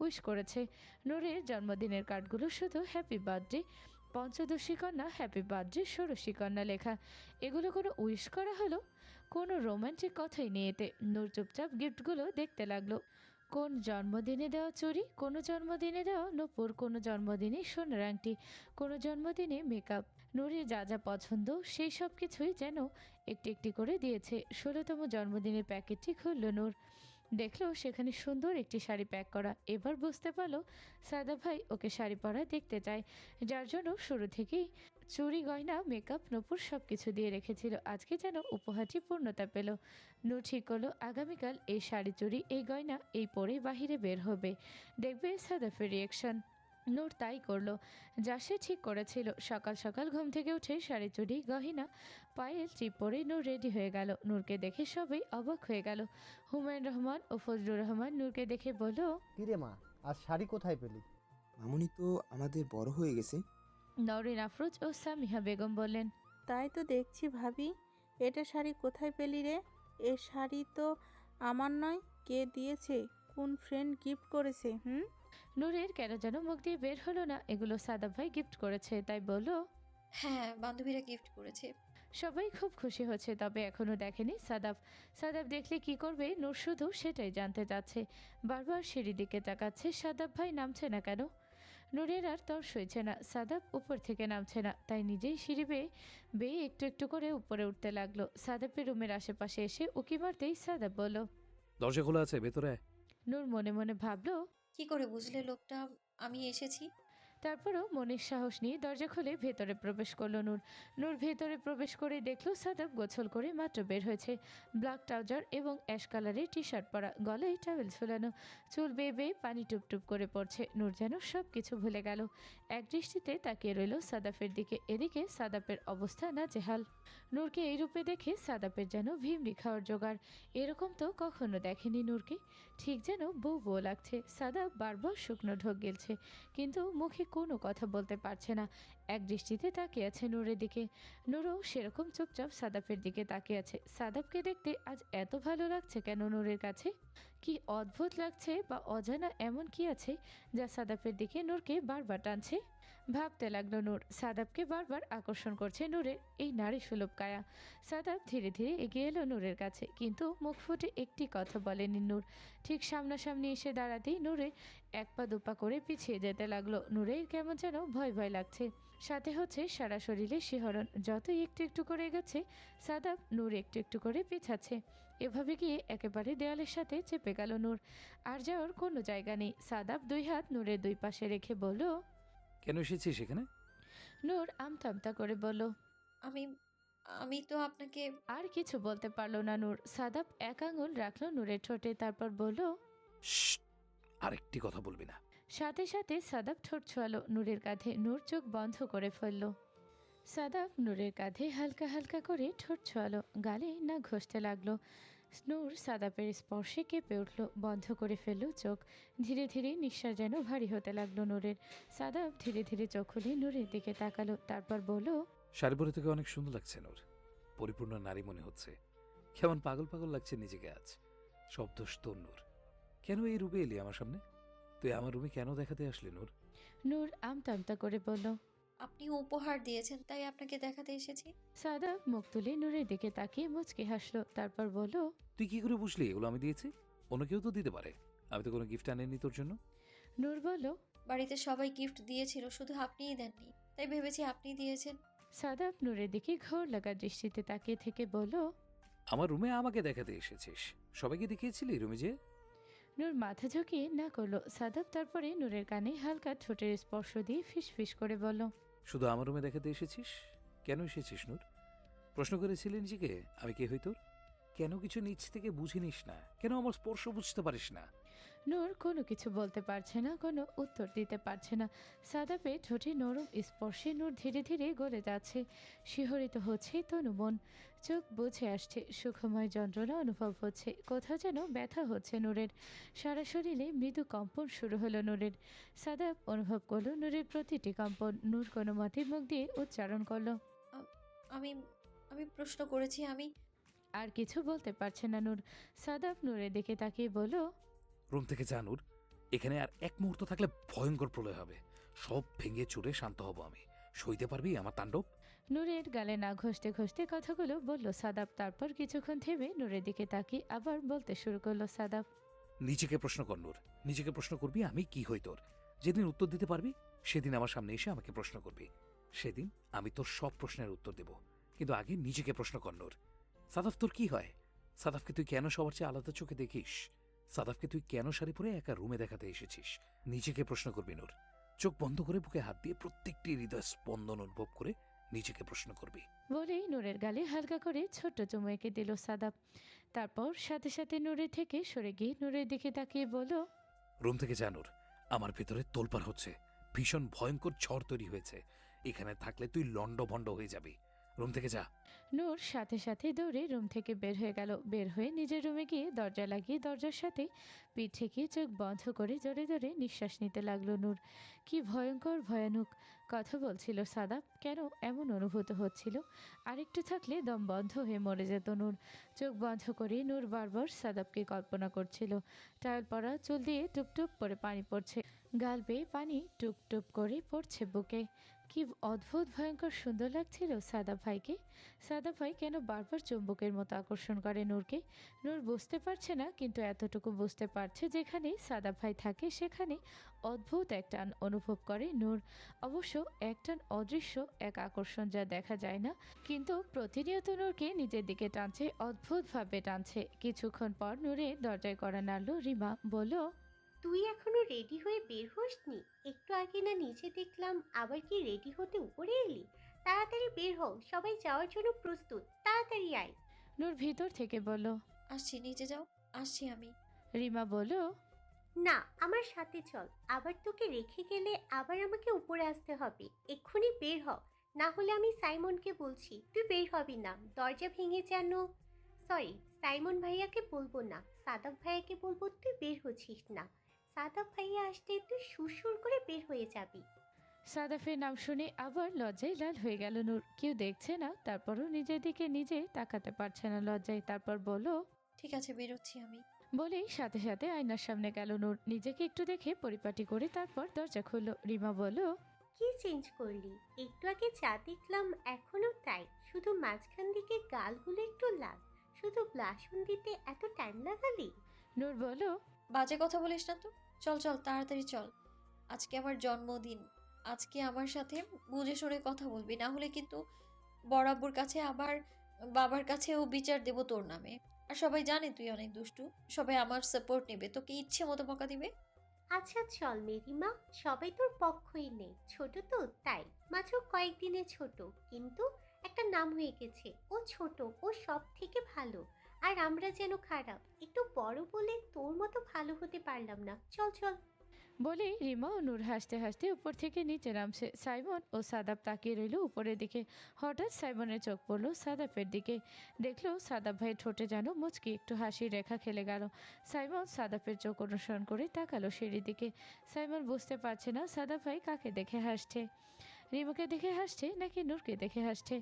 B: উইশ করেছে। নূরের জন্মদিনের কার্ডগুলো শুধু হ্যাপি বার্থডে, পঞ্চদশী কন্যা, হ্যাপি বার্থডে, ষোড়শী কন্যা লেখা। এগুলো কোনো উইশ করা হলো? কোনো রোমান্টিক কথাই নেই এতে। নূর চুপচাপ গিফটগুলো দেখতে লাগলো। কোন জন্মদিনে দেওয়া চুড়ি, কোনো জন্মদিনে দেওয়া নূপুর, কোনো জন্মদিনে সোনার আংটি, কোনো জন্মদিনে মেকআপ। নূরের যা যা পছন্দ সেই সব কিছুই যেন একটি একটি করে দিয়েছে। 16তম জন্মদিনের প্যাকেটটি খুলল নূর, দেখলো সেখানে সুন্দর একটি শাড়ি প্যাক করা। এবার বুঝতে পারলো সাদা ভাই ওকে শাড়ি পরা দেখতে চায়, যার জন্য শুরু থেকেই চুড়ি, গয়না, মেকআপ, নূপুর সব কিছু দিয়ে রেখেছিল। আজকে যেন উপহারটি পূর্ণতা পেল। নূর ঠিক করলো আগামীকাল এই শাড়ি, চুড়ি, এই গয়না এই পরে বাহিরে বের হবে, দেখবে সাদাফের রিয়েকশন। নূর তাই করলো, যা সে ঠিক করেছিল। সকাল সকাল ঘুম থেকে উঠে শাড়ি, চুড়ি, গহিনা, পায়েল, চিপ পরে নূর রেডি হয়ে গেল। নূরকে দেখে সবাই অবাক হয়ে গেল। হুমায়ুন রহমান ও ফজলুর রহমান নূরকে দেখে বলল,
E: কিরে মা, আজ শাড়ি কোথায় পেলি?
I: মামুনি তো আমাদের বড় হয়ে গেছে।
B: নওরিন আফরোজ ও সামিহা বেগম বললেন,
H: তাই তো দেখছি ভাবি, এটা শাড়ি কোথায় পেলি রে? এ শাড়ি তো আমার নয়, কে দিয়েছে? কোন ফ্রেন্ড গিফট করেছে?
B: নূরের কেন যেন মুখ দিয়ে বের হলো না এগুলো সাদাব ভাই গিফট করেছে, তাই বলল,
C: হ্যাঁ, বান্ধবীরা গিফট করেছে।
B: সবাই খুব খুশি হচ্ছে, তবে এখনো দেখেনি সাদাব। সাদাব দেখলে কি করবে নূর শুধু সেটাই জানতে চাচ্ছে। বারবার সিঁড়ির দিকে তাকাচ্ছে, সাদাব ভাই নামছে না কেন? নূরের আর তর সইছে না, সাদাব উপর থেকে নামছে না, তাই নিজেই সিঁড়ি বেয়ে বেয়ে একটু একটু করে উপরে উঠতে লাগলো। সাদাবের রুমের আশেপাশে এসে উকি মারতেই সাদাব বলল,
A: দরজা খোলা আছে, ভেতরে আয়।
B: নূর মনে মনে ভাবলো,
C: কি করে বুঝলে লোকটা আমি এসেছি?
B: তারপরও মনের সাহস নিয়ে দরজা খুলে ভেতরে প্রবেশ করলো নূর। নূর ভেতরে প্রবেশ করে দেখলো সাদাব গোছল করে মাত্র বের হয়েছে। ব্ল্যাক ট্রাউজার এবং অ্যাশ কালারের টি শার্ট পরা, গলায় টাওয়েল ঝুলানো, চুল বেয়ে বেয়ে পানি টুপটুপ করে পড়ছে। নূর যেন সব কিছু ভুলে গেল। এক দৃষ্টিতে তাকিয়ে রইল সাদাফের দিকে। এদিকে সাদাপের অবস্থা নাজেহাল। নূরকে এই রূপে দেখে সাদাপের যেন ভিমড়ি খাওয়ার জোগাড়। এরকম তো কখনো দেখেনি নূরকে। ঠিক যেন বউ বউ লাগছে। সাদাপ বারবার শুকনো ঢোক গেলছে, কিন্তু মুখে কোনো কথা বলতে পারছে না। এক দৃষ্টিতে তাকিয়ে আছে নূরের দিকে। নূরও সেরকম চুপচাপ সাদাফের দিকে তাকিয়ে আছে। সাদাবকে দেখতে আজ এত ভালো লাগছে কেন নূরের কাছে? কি অদ্ভুত লাগছে, বা অজানা এমন কি আছে যা সাদাফের দিকে নূরকে বারবার টানছে? ভাবতে লাগলো নূর, সাদাবকে বারবার আকর্ষণ করছে নূরের এই নারী সুলভ কায়া। সাদাব ধীরে ধীরে এগিয়ে এলো নূরের কাছে, কিন্তু মুখ ফুটে একটি কথা বলেনি নূর। ঠিক সামনাসামনি এসে দাঁড়াতেই নূরে এক পা দুপা করে পিছিয়ে যেতে লাগলো। নূরের কেমন যেন ভয় ভয় লাগছে, সাথে হচ্ছে সারা শরীরে শিহরণ। যতই একটু একটু করে এগোচ্ছে সাদাব, নূর একটু একটু করে পিছাচ্ছে। এভাবে গিয়ে একেবারে দেয়ালের সাথে চেপে গেল নূর। আর যাওয়ার কোনো জায়গা নেই। সাদাব দুই হাত নূরের দুই পাশে রেখে বলল।
A: কেন এসেছিস সেখানে?
B: নূর আমতা আমতা করে বলল।
C: আমি আমি তো আপনাকে
B: আর কিছু বলতে পারলো না নূর। সাদাব এক আঙুল রাখলো নূরের ঠোঁটে, তারপর বলল।
A: শ্শ্, আরেকটি কথা বলবি না।
B: সাথে সাথে সাদাব ঠোঁট ছোঁয়ালো নূরের কাঁধে। নূর চোখ বন্ধ করে ফেলল। সাদাব নূরের কাঁধে হালকা হালকা করে ঠোঁট ছোঁয়ালো, গালে না ঘষতে লাগলো। নূর সাদাবের স্পর্শে কেঁপে উঠল, বন্ধ করে ফেলল চোখ। ধীরে ধীরে নিঃশ্বাস যেন ভারী হতে লাগলো নূরের। সাদাব ধীরে ধীরে চোখ খুলে নূরের দিকে তাকালো, তারপর বলল।
A: শাড়ি পরে থেকে অনেক সুন্দর লাগছে নূর, পরিপূর্ণ নারী মনে হচ্ছে। কেমন পাগল পাগল লাগছে নিজেকে আজ। সব দোষ তোর নূর। কেন এই রূপে এলি আমার সামনে? তুই আমার রুমে কেন দেখাতে আসলি নূর?
B: নূর আমতা আমতা করে বলল।
C: আপনি উপহার দিয়েছেন, তাই আপনাকে দেখাতে এসেছি।
B: সাদাব মুখ তুলে নূরের দিকে তাকিয়ে মুচকে হাসলো, তারপর বলল।
A: তুই কি করে বুঝলি এগুলো আমি দিয়েছি? অন্য কেউ তো দিতে পারে। আমি তো কোনো গিফট আনিনি তোর জন্য।
B: নূর বলল।
C: বাড়িতে সবাই গিফট দিয়েছিল, শুধু আপনিই দেননি, তাই ভেবেছি আপনিই দিয়েছেন।
B: সাদাব নূরের দিকে ঘোর লাগা দৃষ্টিতে তাকিয়ে থেকে বলল।
A: আমার রুমে আমাকে দেখাতে এসেছিস, সবাইকে দেখিয়েছিলি রুমে যে?
B: নূর মাথা ঝুঁকিয়ে না করলো। সাদাব তারপরে নূরের কানে হালকা ঠোঁটের স্পর্শ দিয়ে ফিস ফিস করে বলল।
A: শুধু আমার রুমে দেখাতে এসেছিস? কেন এসেছিস নূর? প্রশ্ন করেছিলি নিজেকে আমি কে হই তোর? কেন কিছু নিজ থেকে বুঝে নিস না? কেন আমার স্পর্শ বুঝতে পারিস না?
B: নূর কোনো কিছু বলতে পারছে না, কোনো উত্তর দিতে পারছে না। সাদাবের ঠোঁটে নরম স্পর্শে নূর ধীরে ধীরে গলে যাচ্ছে। শিহরিত হচ্ছে তনু মন। চোখ বুঝে আসছে, সুখময় যন্ত্রণা অনুভব হচ্ছে। কোথাও যেন ব্যথা হচ্ছে নূরের। সারা শরীরে মৃদু কম্পন শুরু হলো নূরের। সাদাব অনুভব করলো নূরের প্রতিটি কম্পন। নূর কোনো মতে মুখ দিয়ে উচ্চারণ করলো।
C: আমি আমি প্রশ্ন করেছি, আমি
B: আর কিছু বলতে পারছে না নূর। সাদাব নূরের দিকে তাকিয়ে বলল।
A: রুম থেকে যা নূর, এখানে আর এক মুহূর্ত থাকলে ভয়ঙ্কর প্রলয় হবে। সব ভেঙে চুরে শান্ত হব আমি। সইতে পারবি আমার তাণ্ডব?
B: নূরের গালে না ঘষতে ঘষতে কথাগুলো বলল সাদাব। তারপর কিছুক্ষণ থেমে নূরের দিকে তাকিয়ে আবার বলতে শুরু করলো সাদাব।
A: নিজেকে প্রশ্ন কর নূর, নিজেকে প্রশ্ন করবি আমি কি হই তোর। যেদিন উত্তর দিতে পারবি সেদিন আমার সামনে এসে আমাকে প্রশ্ন করবি। সেদিন আমি তোর সব প্রশ্নের উত্তর দেব। কিন্তু আগে নিজেকে প্রশ্ন কর নূর। সাদাফ তোর কি হয়? সাদাফকে তুই কেন সবার চেয়ে আলাদা চোখে দেখিস? সাদাফকে তুই কেন শাড়ি পরে একা রুমে দেখাতে এসেছিস? নিজেকে প্রশ্ন করবি নূর। চোখ বন্ধ করে বুকে হাত দিয়ে প্রত্যেকটি হৃদয় স্পন্দন অনুভব করে নিজেকে প্রশ্ন করবি।
B: বলেই নূরের গালে হালকা করে ছোট্ট চুমু এঁকে দিল সাদাব। তারপর সাথে সাথে নূরের থেকে সরে গিয়ে নূরের দিকে তাকিয়ে বলল।
A: রুম থেকে যা নূর, আমার ভেতরে তোলপাড় হচ্ছে। ভীষণ ভয়ঙ্কর ঝড় তৈরি হয়েছে। এখানে থাকলে তুই লন্ডভন্ড হয়ে যাবি। রুম থেকে যা।
B: নূর সাথে সাথে দৌড়ে রুম থেকে বের হয়ে গেল। বের হয়ে নিজের রুমে গিয়ে দরজা লাগিয়ে দরজার সাথে পিঠ ঠেকিয়ে চোখ বন্ধ করে জোরে জোরে নিঃশ্বাস নিতে লাগলো নূর। কি ভয়ঙ্কর ভয়ানক কথা বলছিল সাদাব। কেন এমন অনুভূত হচ্ছিল? আরেকটু থাকলে দম বন্ধ হয়ে মরে যেত নূর। চোখ বন্ধ করে নূর বারবার সাদাবকে কল্পনা করছিল। টায়াল পরা চুল দিয়ে টুপটুপ করে পানি পড়ছে, গাল বেয়ে পানি টুপ টুপ করে পড়ছে বুকে। কি অদ্ভুত ভয়ঙ্কর সুন্দর লাগছিল সাদাব ভাইকে। সাদাব ভাই কেন বারবার চুম্বকের মতো আকর্ষণ করে নূরকে। নূর বুঝতে পারছে না, কিন্তু এতটুকু বুঝতে পারছে যেখানে সাদাব ভাই থাকে সেখানে অদ্ভুত এক টান অনুভব করে নূর। অবশ্য এক টান অদৃশ্য এক আকর্ষণ, যা দেখা যায় না, কিন্তু প্রতিনিয়ত নূরকে নিজের দিকে টানছে, অদ্ভুতভাবে টানছে। কিছুক্ষণ পর নূরের দরজায় কড়া নাড়ল রিমা। বলল,
F: তুই এখনো রেডি হয়ে বের হসনি? একটু আগে না নিচে দেখলাম, আবার কি রেডি হতে উপরে এলি? তাড়াতাড়ি বের হও, সবাই যাওয়ার জন্য প্রস্তুত, তাড়াতাড়ি আয়।
B: নূর ভিতর থেকে বলল।
C: আসছি, নিচে যাও, আসছি আমি।
B: রিমা বলল,
F: না, আমার সাথে চল, আবার তোকে রেখে গেলে আবার আমাকে উপরে আসতে হবে। এক্ষুনি বের হ, না হলে আমি সাইমনকে বলছি তুই বের হবি না। দরজা ভেঙে যেন, সরি, সাইমন ভাইয়াকে বলবো না, সাদাব ভাইয়াকে বলবো তুই বের হচ্ছিস না। সাদাব ভাইয়া আসলে তুই সুরসুর করে বের হয়ে যাবি।
B: সাদাফের নাম শুনে আবার লজ্জায় লাল হয়ে গেল নূর। কেউ দেখছে না, তারপরও নিজের দিকে নিজে তাকাতে পারছে না লজ্জায়। তারপর বলল,
C: ঠিক আছে, বেরোচ্ছি আমি।
B: বলেই সাথে সাথে আয়নার সামনে গেল নূর। নিজেকে একটু দেখে পরিপাটি করে তারপর দরজা খুলল। রিমা বলল,
F: কি চেঞ্জ করলি? একটু আগে যা দেখলাম এখনো তাই, শুধু মাঝখান দিকে গালগুলো একটু লাল। শুধু ব্লাশন দিতে এত টাইম লাগালি?
B: নূর বলল,
C: বাজে কথা বলিস না তো, চল চল তাড়াতাড়ি চল। আজকে আমার জন্মদিন, আজকে আমার সাথে বুঝে শুনে কথা বলবি, না হলে কিন্তু বড়াব্বুর কাছে আবার বাবার কাছেও বিচার দেব তোর নামে। আর সবাই জানে তুই অনেক দুষ্টু, সবাই আমার সাপোর্ট নেবে, তোকে ইচ্ছে মতো বকা দিবে।
F: আচ্ছা চল মেরিমা, সবাই তোর পক্ষই নেই, ছোট তো তাই, মাত্র কয়েকদিনে ছোট, কিন্তু একটা নাম হয়ে গেছে। ও ছোট, ও সব থেকে ভালো, আর আমরা যেন খারাপ, একটু বড় বলে তোর মতো ভালো হতে পারলাম না। চল চল।
B: বলেই রিমা ও নূর হাসতে হাসতে উপর থেকে নিচে নামছে। সাইমন ও সাদাব তাকিয়ে রইল উপরের দিকে। হঠাৎ সাইমনের চোখ পড়ল সাদাবের দিকে। দেখলো সাদাব ভাইয়ের ঠোঁটে যেন মুচকি একটু হাসির রেখা খেলে গেল। সাইমন সাদাবের চোখ অনুসরণ করে তাকালো সিঁড়ির দিকে। সাইমন বুঝতে পারছে না সাদাব ভাই কাকে দেখে হাসছে, রিমাকে দেখে হাসছে নাকি নূরকে দেখে হাসছে।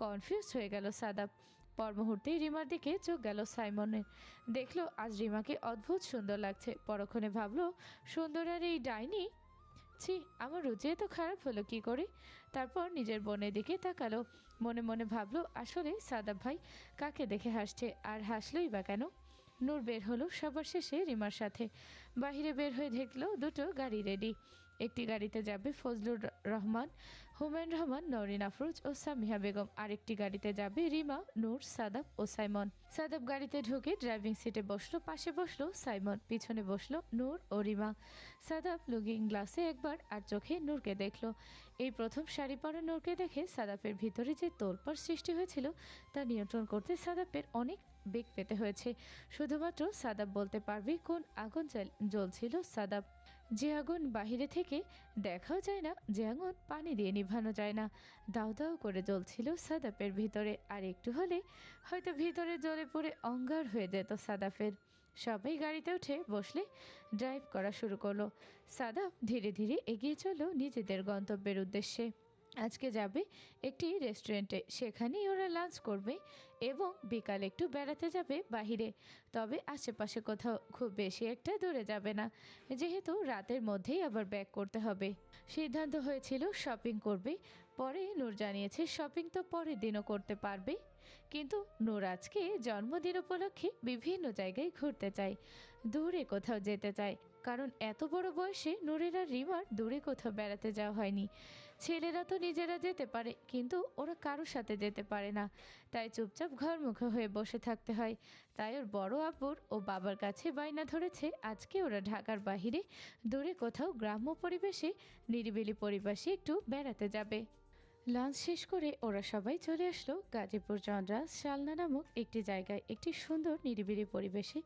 B: কনফিউজ হয়ে গেল সাদাব। পর মুহূর্তেই রিমার দিকে চোখ গেল সাইমনের। দেখলো আজ রিমাকে অদ্ভুত সুন্দর লাগছে। পরক্ষণে ভাবলো, সুন্দর আর এই ডাইনি, ছি, আমার রুচি এত খারাপ হলো কি করে। তারপর নিজের বোনের দিকে তাকালো। মনে মনে ভাবলো, আসলে সাদাব ভাই কাকে দেখে হাসছে, আর হাসলোই বা কেন। নূর বের হলো সবার শেষে রিমার সাথে। বাহিরে বের হয়ে দেখলো দুটো গাড়ি রেডি। একটি গাড়িতে যাবে ফজলুর রহমান, হুমায়ুন রহমান, নওরিন আফরোজ ও সামিহা বেগম। আরেকটি গাড়িতে যাবে রিমা, নূর, সাদাব ও সাইমন। সাদাব গাড়িতে ঢুকে ড্রাইভিং সিটে বসলো, পাশে বসলো সাইমন, পিছনে বসলো নূর ও রিমা। সাদাব লুকিং গ্লাসে একবার আর চোখে নূরকে দেখলো। এই প্রথম শাড়ি পরা নূরকে দেখে সাদাবের ভিতরে যে তোলপাড় সৃষ্টি হয়েছিল তা নিয়ন্ত্রণ করতে সাদাবের অনেক বেগ পেতে হয়েছে। শুধুমাত্র সাদাব বলতে পারবে কোন আগুন জ্বলছিল। সাদাব, যে আগুন বাহিরে থেকে দেখাও যায় না, যে আগুন পানি দিয়ে নিভানো যায় না, দাউ দাউ করে জ্বলছিল সাদাপের ভিতরে। আর একটু হলে হয়তো ভিতরে জ্বলে পড়ে অঙ্গার হয়ে যেত সাদাফের। সবাই গাড়িতে উঠে বসলে ড্রাইভ করা শুরু করলো। সাদাব ধীরে ধীরে এগিয়ে চলল নিজেদের গন্তব্যের উদ্দেশ্যে। আজকে যাবে একটি রেস্টুরেন্টে, সেখানেই ওরা লাঞ্চ করবে এবং বিকালে একটু বেড়াতে যাবে বাহিরে। তবে আশেপাশে কোথাও, খুব বেশি একটা দূরে যাবে না, যেহেতু রাতের মধ্যেই আবার ব্যাক করতে হবে। সিদ্ধান্ত হয়েছিল শপিং করবে। পরে নূর জানিয়েছে শপিং তো পরের দিনও করতে পারবে, কিন্তু নূর আজকে জন্মদিন উপলক্ষে বিভিন্ন জায়গায় ঘুরতে চায়, দূরে কোথাও যেতে চায়। কারণ এত বড় বয়সে নূরের আর রিমার দূরে কোথাও বেড়াতে যাওয়া হয়নি। ছেলেরা তো নিজেরা যেতে পারে, কিন্তু ওরা কারোর সাথে যেতে পারে না, তাই চুপচাপ ঘরমুখো হয়ে বসে থাকতে হয়। তাই ওর বড় আব্বুর ও বাবার কাছে বায়না ধরেছে আজকে ওরা ঢাকার বাহিরে দূরে কোথাও গ্রাম্য পরিবেশে, নিরিবিলি পরিবেশে একটু বেড়াতে যাবে। লাঞ্চ শেষ করে ওরা সবাই চলে আসলো গাজীপুর জনরাজ শালনা নামক একটি জায়গায়। একটি সুন্দর নিরিবিলি পরিবেশে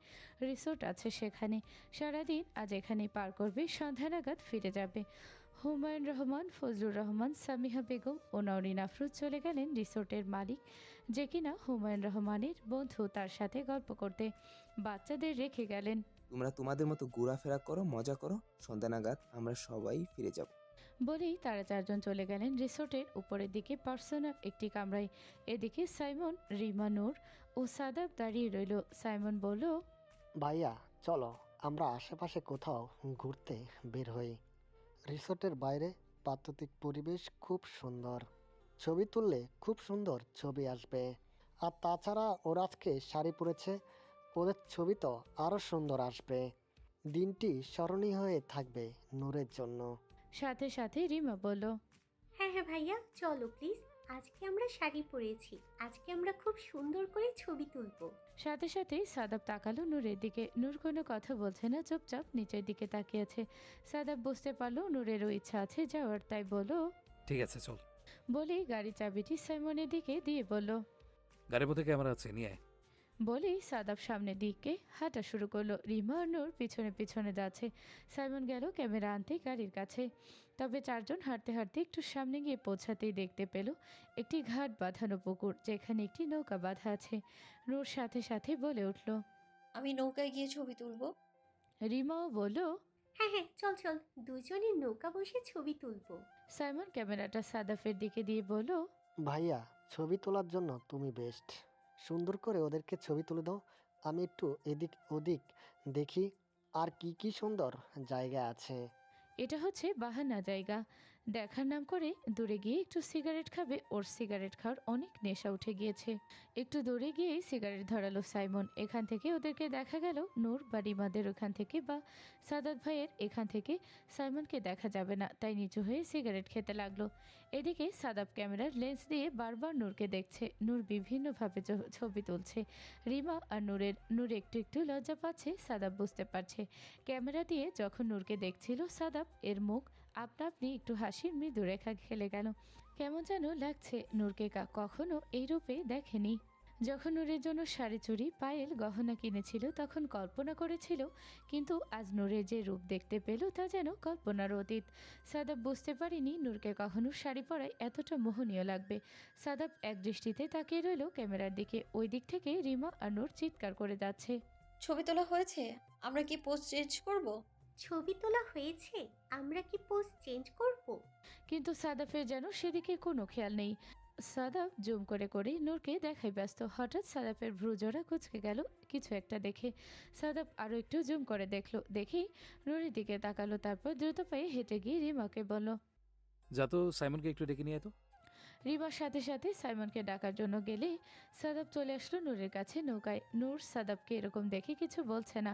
B: রিসোর্ট আছে সেখানে। সারাদিন আজ এখানেই পার করবে, সন্ধ্যা নাগাদ ফিরে যাবে। হুমায়ুন রহমান, ফজলুর রহমান, সামিহা বেগম ও নওরিন আফরোজ চলে গেলেন রিসোর্টের মালিক, যে কিনা হুমায়ুন রহমানের বন্ধু, তার সাথে গল্প করতে। বাচ্চাদের রেখে গেলেন।
I: তোমরা তোমাদের মতো ঘোরাফেরা করো, মজা করো, সন্ধ্যা নাগাদ আমরা সবাই ফিরে যাব।
B: বলেই তারা চারজন চলে গেলেন রিসোর্টের উপরের দিকে পার্সোনাল একটি কামরায়। এদিকে সাইমন, রিমা, নূর ও সাদাব দাঁড়িয়ে রইল। সাইমন বলল,
J: ভাইয়া চলো আমরা আশেপাশে কোথাও ঘুরতে বের হই। রিসোর্টের বাইরে প্রাকৃতিক পরিবেশ খুব সুন্দর। ছবি তুললে খুব সুন্দর ছবি আসবে। আর তাছাড়া ওরা আজকে শাড়ি পরেছে, ওদের ছবি তো আরও সুন্দর আসবে। দিনটি স্মরণীয় হয়ে থাকবে নূরের জন্য।
B: সাথে সাথে রিমা বলল,
F: হ্যাঁ হ্যাঁ ভাইয়া, চলো প্লিজ। আজকে আমরা শাড়ি পরেছি, আজকে আমরা খুব সুন্দর করে ছবি তুলবো।
B: সাথে সাথেই সাদাব তাকালো নূরের দিকে। নূর কোনো কথা বলছে না, চুপচাপ নিচের দিকে তাকিয়ে আছে। সাদাব বুঝতে পারলো নূরেরও ইচ্ছা আছে যাওয়ার, তাই বলল,
A: ঠিক আছে চল।
B: বলেই গাড়ির চাবিটি সাইমনের দিকে দিয়ে বলল।
A: গাড়ির মধ্যে ক্যামেরা আছে, নিয়ে আয়।
B: বলেই সাদাব সামনের দিকে হাঁটা শুরু করলো। রিমা আর নূর পিছনে পিছনে যাচ্ছে। সাইমন গেল ক্যামেরা আনতে গাড়ির কাছে। তবে চারজন হাঁটতে হাঁটতে একটু সামনে গিয়ে পৌঁছাতেই দেখতে পেল একটি ঘাট বাঁধানো পুকুর, যেখানে একটি নৌকা বাঁধা আছে। নূর সাথে সাথে বলে উঠল।
C: আমি নৌকায় গিয়ে ছবি তুলবো।
B: রিমাও বলল।
F: হ্যাঁ হ্যাঁ, চল চল, দুজনে নৌকা বসে ছবি তুলবো।
B: সাইমন ক্যামেরাটা সাদাফের দিকে দিয়ে বলল।
J: ভাইয়া, ছবি তোলার জন্য তুমি বেস্ট। সুন্দর করে ওদেরকে ছবি তুলে দাও। আমি একটু এদিক ওদিক দেখি আর কি কি সুন্দর জায়গা আছে।
B: এটা হচ্ছে বাহানা জায়গা। দেখার নাম করে দূরে গিয়ে একটু সিগারেট খাবে, ওর সিগারেট খাওয়ার অনেক নেশা উঠে গিয়েছে। একটু দূরে গিয়ে সিগারেট ধরালো সাইমন। এখান থেকে ওদেরকে দেখা গেল নূর বা রিমাদের ওখান থেকে বা সাদাত ভাইয়ের এখান থেকে সাইমনকে দেখা যাবে না, তাই নিচু হয়ে সিগারেট খেতে লাগলো। এদিকে সাদাব ক্যামেরার লেন্স দিয়ে বারবার নূরকে দেখছে। নূর বিভিন্নভাবে ছবি তুলছে রিমা আর নূর একটু একটু লজ্জা পাচ্ছে, সাদাব বুঝতে পারছে। ক্যামেরা দিয়ে যখন নূরকে দেখছিল সাদাব, এর মুখ আপনা আপনি একটু হাসির মৃদু রেখা খেলে গেল। কেমন যেন লাগছে, নূরকে কখনো এই রূপে দেখেনি। যখন নূরের জন্য শাড়ি চুড়ি পায়েল গহনা কিনেছিল তখন কল্পনা করেছিল, কিন্তু আজ নূরের যে রূপ দেখতে পেল তা যেন কল্পনার অতীত। সাদাব বুঝতে পারেনি নূরকে কখনো শাড়ি পরায় এতটা মোহনীয় লাগবে। সাদাব এক দৃষ্টিতে তাকিয়ে রইল ক্যামেরার দিকে। ওই দিক থেকে রিমা আর নূর চিৎকার করে যাচ্ছে।
C: ছবি তোলা হয়েছে, আমরা কি পোজ চেঞ্জ করব?
F: ছবি তোলা হয়েছে, আমরা কি পোজ চেঞ্জ করব?
B: কিন্তু সাদাফের যেন সেদিকে কোনো খেয়াল নেই। সাদাফ জুম করে করে নূরকে দেখাই ব্যস্ত। হঠাৎ সাদাফের ভ্রুজোড়া কুঁচকে গেল কিছু একটা দেখে। সাদাফ আরও একটু জুম করে দেখলো, দেখেই নূরের দিকে তাকালো। তারপর দ্রুত পায়ে হেঁটে গিয়ে রিমাকে বলল।
A: যা তো সাইমনকে একটু ডেকে নিয়ে আয় তো।
B: রিমার সাথে সাথে সাইমনকে ডাকার জন্য গেলে সাদাব চলে আসলো নূরের কাছে নৌকায়। নূর সাদাবকে এরকম দেখে কিছু বলছে না,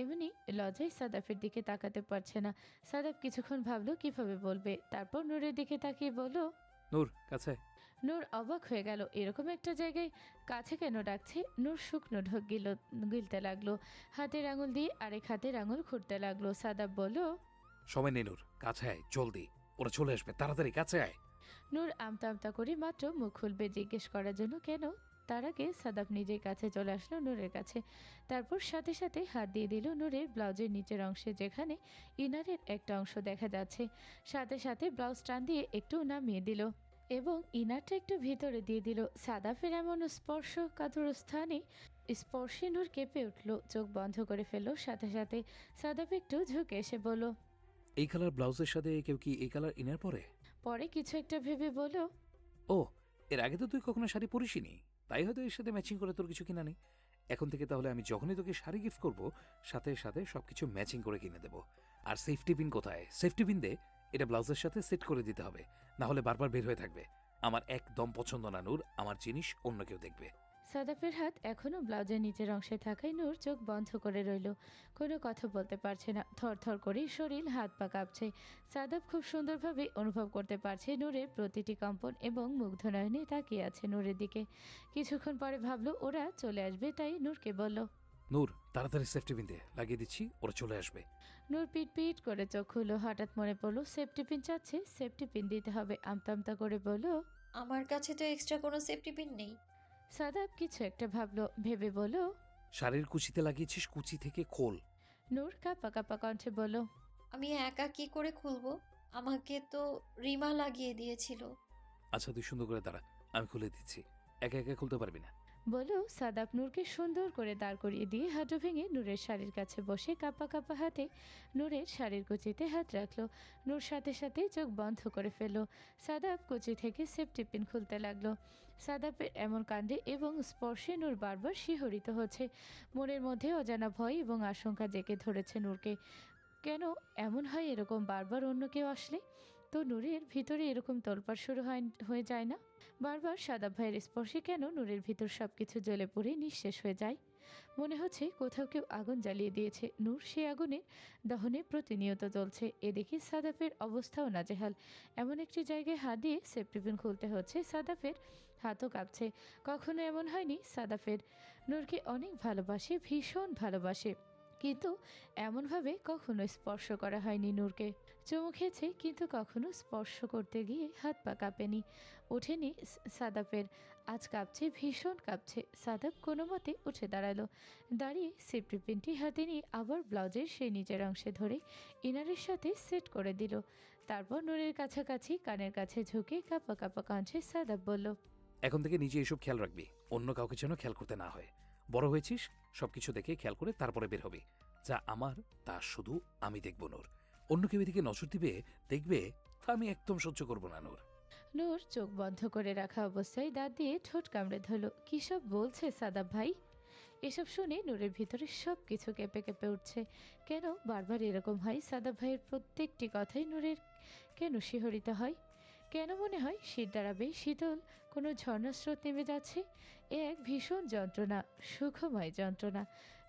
B: এমনি লজ্জায় সাদাফের দিকে তাকাতে পারছে না। সাদাব কিছুক্ষণ ভাবলো কিভাবে বলবে, তারপর নূরের দিকে তাকিয়ে বলল।
A: নূর কাছে আয়।
B: নূর অবাক হয়ে গেল, এরকম একটা জায়গায় কাছে কেন ডাকছে। নূর শুকনো ঢোক গিলতে লাগলো, হাতের আঙুল দিয়ে আরেক হাতের আঙুল খুঁড়তে লাগলো। সাদাব বলল।
A: সময় নেই নূর, কাছে আয় জলদি, ওরা চলে আসবে, তাড়াতাড়ি কাছে আয়।
B: নূর আমতা আমতা করে মাত্র মুখ খুলবে জিজ্ঞেস করার জন্য কেন, তার আগে সাদাব নিজের কাছে চলে আসলো নূরের কাছে। তারপর সাথে সাথে হাত দিয়ে দিল নূরের ব্লাউজের নিচের অংশে, যেখানে ইনারের একটা অংশ দেখা যাচ্ছে। সাথে সাথে ব্লাউজ টান দিয়ে একটু নামিয়ে দিল এবং ইনারটা একটু ভিতরে দিয়ে দিল। সাদাফের এমন স্পর্শ কাতর স্থানে স্পর্শে নূর কেঁপে উঠল, চোখ বন্ধ করে ফেলল। সাথে সাথে সাদাফ একটু ঝুঁকে এসে বলল।
A: এই কালার ব্লাউজের সাথে কেউ কি এই কালার ইনার পরে?
B: পরে কিছু একটা ভেবে বলল।
A: ও, এর আগে তো তুই কখনো শাড়ি পরিসনি, তাই হয়তো এর সাথে ম্যাচিং করে তোর কিছু কিনা নেই। এখন থেকে তাহলে আমি যখনই তোকে শাড়ি গিফট করব সাথে সাথে সবকিছু ম্যাচিং করে কিনে দেবো। আর সেফটি পিন কোথায়? সেফটি পিন দে, এটা ব্লাউজের সাথে সেট করে দিতে হবে, না হলে বারবার বের হয়ে থাকবে। আমার একদম পছন্দ না নূর, আমার জিনিস অন্য কেউ দেখবে।
B: সাদাফের হাত এখনো ব্লাউজের নিচের অংশে থাকায় নূর চোখ বন্ধ করে রইল, কোনো কথা বলতে পারছে না। থরথর করে শরীর হাত পা কাঁপছে। সাদাফ খুব সুন্দরভাবে অনুভব করতে পারছে নূরের প্রতিটি কম্পন এবং মুগ্ধ নয়নে তাকিয়ে আছে নূরের দিকে। কিছুক্ষণ পরে ভাবলো ওরা চলে আসবে, তাই নূরকে বলল।
A: নূর তাড়াতাড়ি সেফটি পিন দে, লাগিয়ে দিচ্ছি, ওরা চলে আসবে।
B: নূর পিট পিট করে চোখ খুললো। হঠাৎ মনে পড়লো সেফটি পিন চাচ্ছে, সেফটি পিন দিতে হবে। আমতা আমতা করে বলল।
C: আমার কাছে তো এক্সট্রা কোনো সেফটি পিন নেই।
B: সাদাব কিছু একটা ভাবলো, ভেবে বলল।
A: শাড়ির কুচিতে লাগিয়েছিস, কুচি থেকে খোল।
B: নূর কাঁপা কাঁপা কণ্ঠে বলল।
C: আমি একা কি করে খুলবো? আমাকে তো রিমা লাগিয়ে দিয়েছিল।
A: আচ্ছা তুই সুন্দর করে দাঁড়া, আমি খুলে দিচ্ছি। একা একা খুলতে পারবি না।
B: বলো সাদাব নূরকে সুন্দর করে দাঁড় করিয়ে দিয়ে হাঁটু ভেঙে নূরের শাড়ির কাছে বসে কাঁপা কাঁপা হাতে নূরের শাড়ির কুচিতে হাত রাখলো। নূর সাথে সাথে চোখ বন্ধ করে ফেললো। সাদাব কুচি থেকে সেফটি পিন খুলতে লাগলো। সাদাবের এমন কাণ্ডে এবং স্পর্শে নূর বারবার শিহরিত হচ্ছে। মনের মধ্যে অজানা ভয় এবং আশঙ্কা জেগে ধরেছে নূরকে। কেন এমন হয় এরকম বারবার অন্য কেউ আসলে? তো নূরের ভিতরে এরকম তোলপাড় শুরু হয়ে যায় না? বারবার সাদাব ভাইয়ের স্পর্শে কেন নূরের ভিতর সবকিছু জ্বলে পড়ে নিঃশেষ হয়ে যায়? মনে হচ্ছে কোথাও কেউ আগুন জ্বালিয়ে দিয়েছে। নূর সে আগুনের দহনে প্রতিনিয়ত জ্বলছে। এদিকে সাদাফের অবস্থাও নাজেহাল। এমন একটি জায়গায় হাত দিয়ে সেফটি পিন খুলতে হচ্ছে। সাদাফের হাতও কাঁপছে। কখনো এমন হয়নি সাদাফের নূরকে অনেক ভালোবাসে, ভীষণ ভালোবাসে, কিন্তু এমনভাবে কখনো স্পর্শ করা হয়নি নূরকে। চুমু খেয়েছে কিন্তু কখনো স্পর্শ করতে গিয়ে হাত পা কাঁপেনি, ওঠেনি সাদাফের। আজ কাঁপছে, ভীষণ কাঁপছে। সাদাফ কোনো মতে উঠে দাঁড়ালো। দাঁড়িয়ে সেফটি পিনটি হাতে নিয়ে আবার ব্লাউজের সেই নিচের অংশে ধরে ইনারের সাথে সেট করে দিল। তারপর নূরের কাছাকাছি কানের কাছে ঝুঁকে কাঁপা কাঁপা কণ্ঠে সাদাফ বলল,
A: এখন থেকে নিজে এসব খেয়াল রাখবি, অন্য কাউকে যেন খেয়াল করতে না হয়। বড় হয়েছিস, সবকিছু দেখে খেয়াল করে তারপরে বের হবি। যা আমার তা শুধু আমি দেখব নূর। অন্য কেউ এদিকে নজর দিবে, দেখবে, তা আমি একদম সহ্য করব না নূর।
B: নূর চোখ বন্ধ করে রাখা অবস্থায় দাঁত দিয়ে ঠোঁট কামড়ে ধরল। কী সব বলছে সাদাব ভাই? এসব শুনে নূরের ভিতরে সব কিছু কেঁপে কেঁপে উঠছে। কেন বারবার এরকম হয়? সাদাব ভাইয়ের প্রত্যেকটি কথাই নূরের কেন শিহরিত হয়? কেন মনে হয় শীত দাঁড়াবে, শীতল কোনো ঝর্ণার স্রোত নেমে যাচ্ছে? এ এক ভীষণ যন্ত্রণা, সুখময় যন্ত্রণা।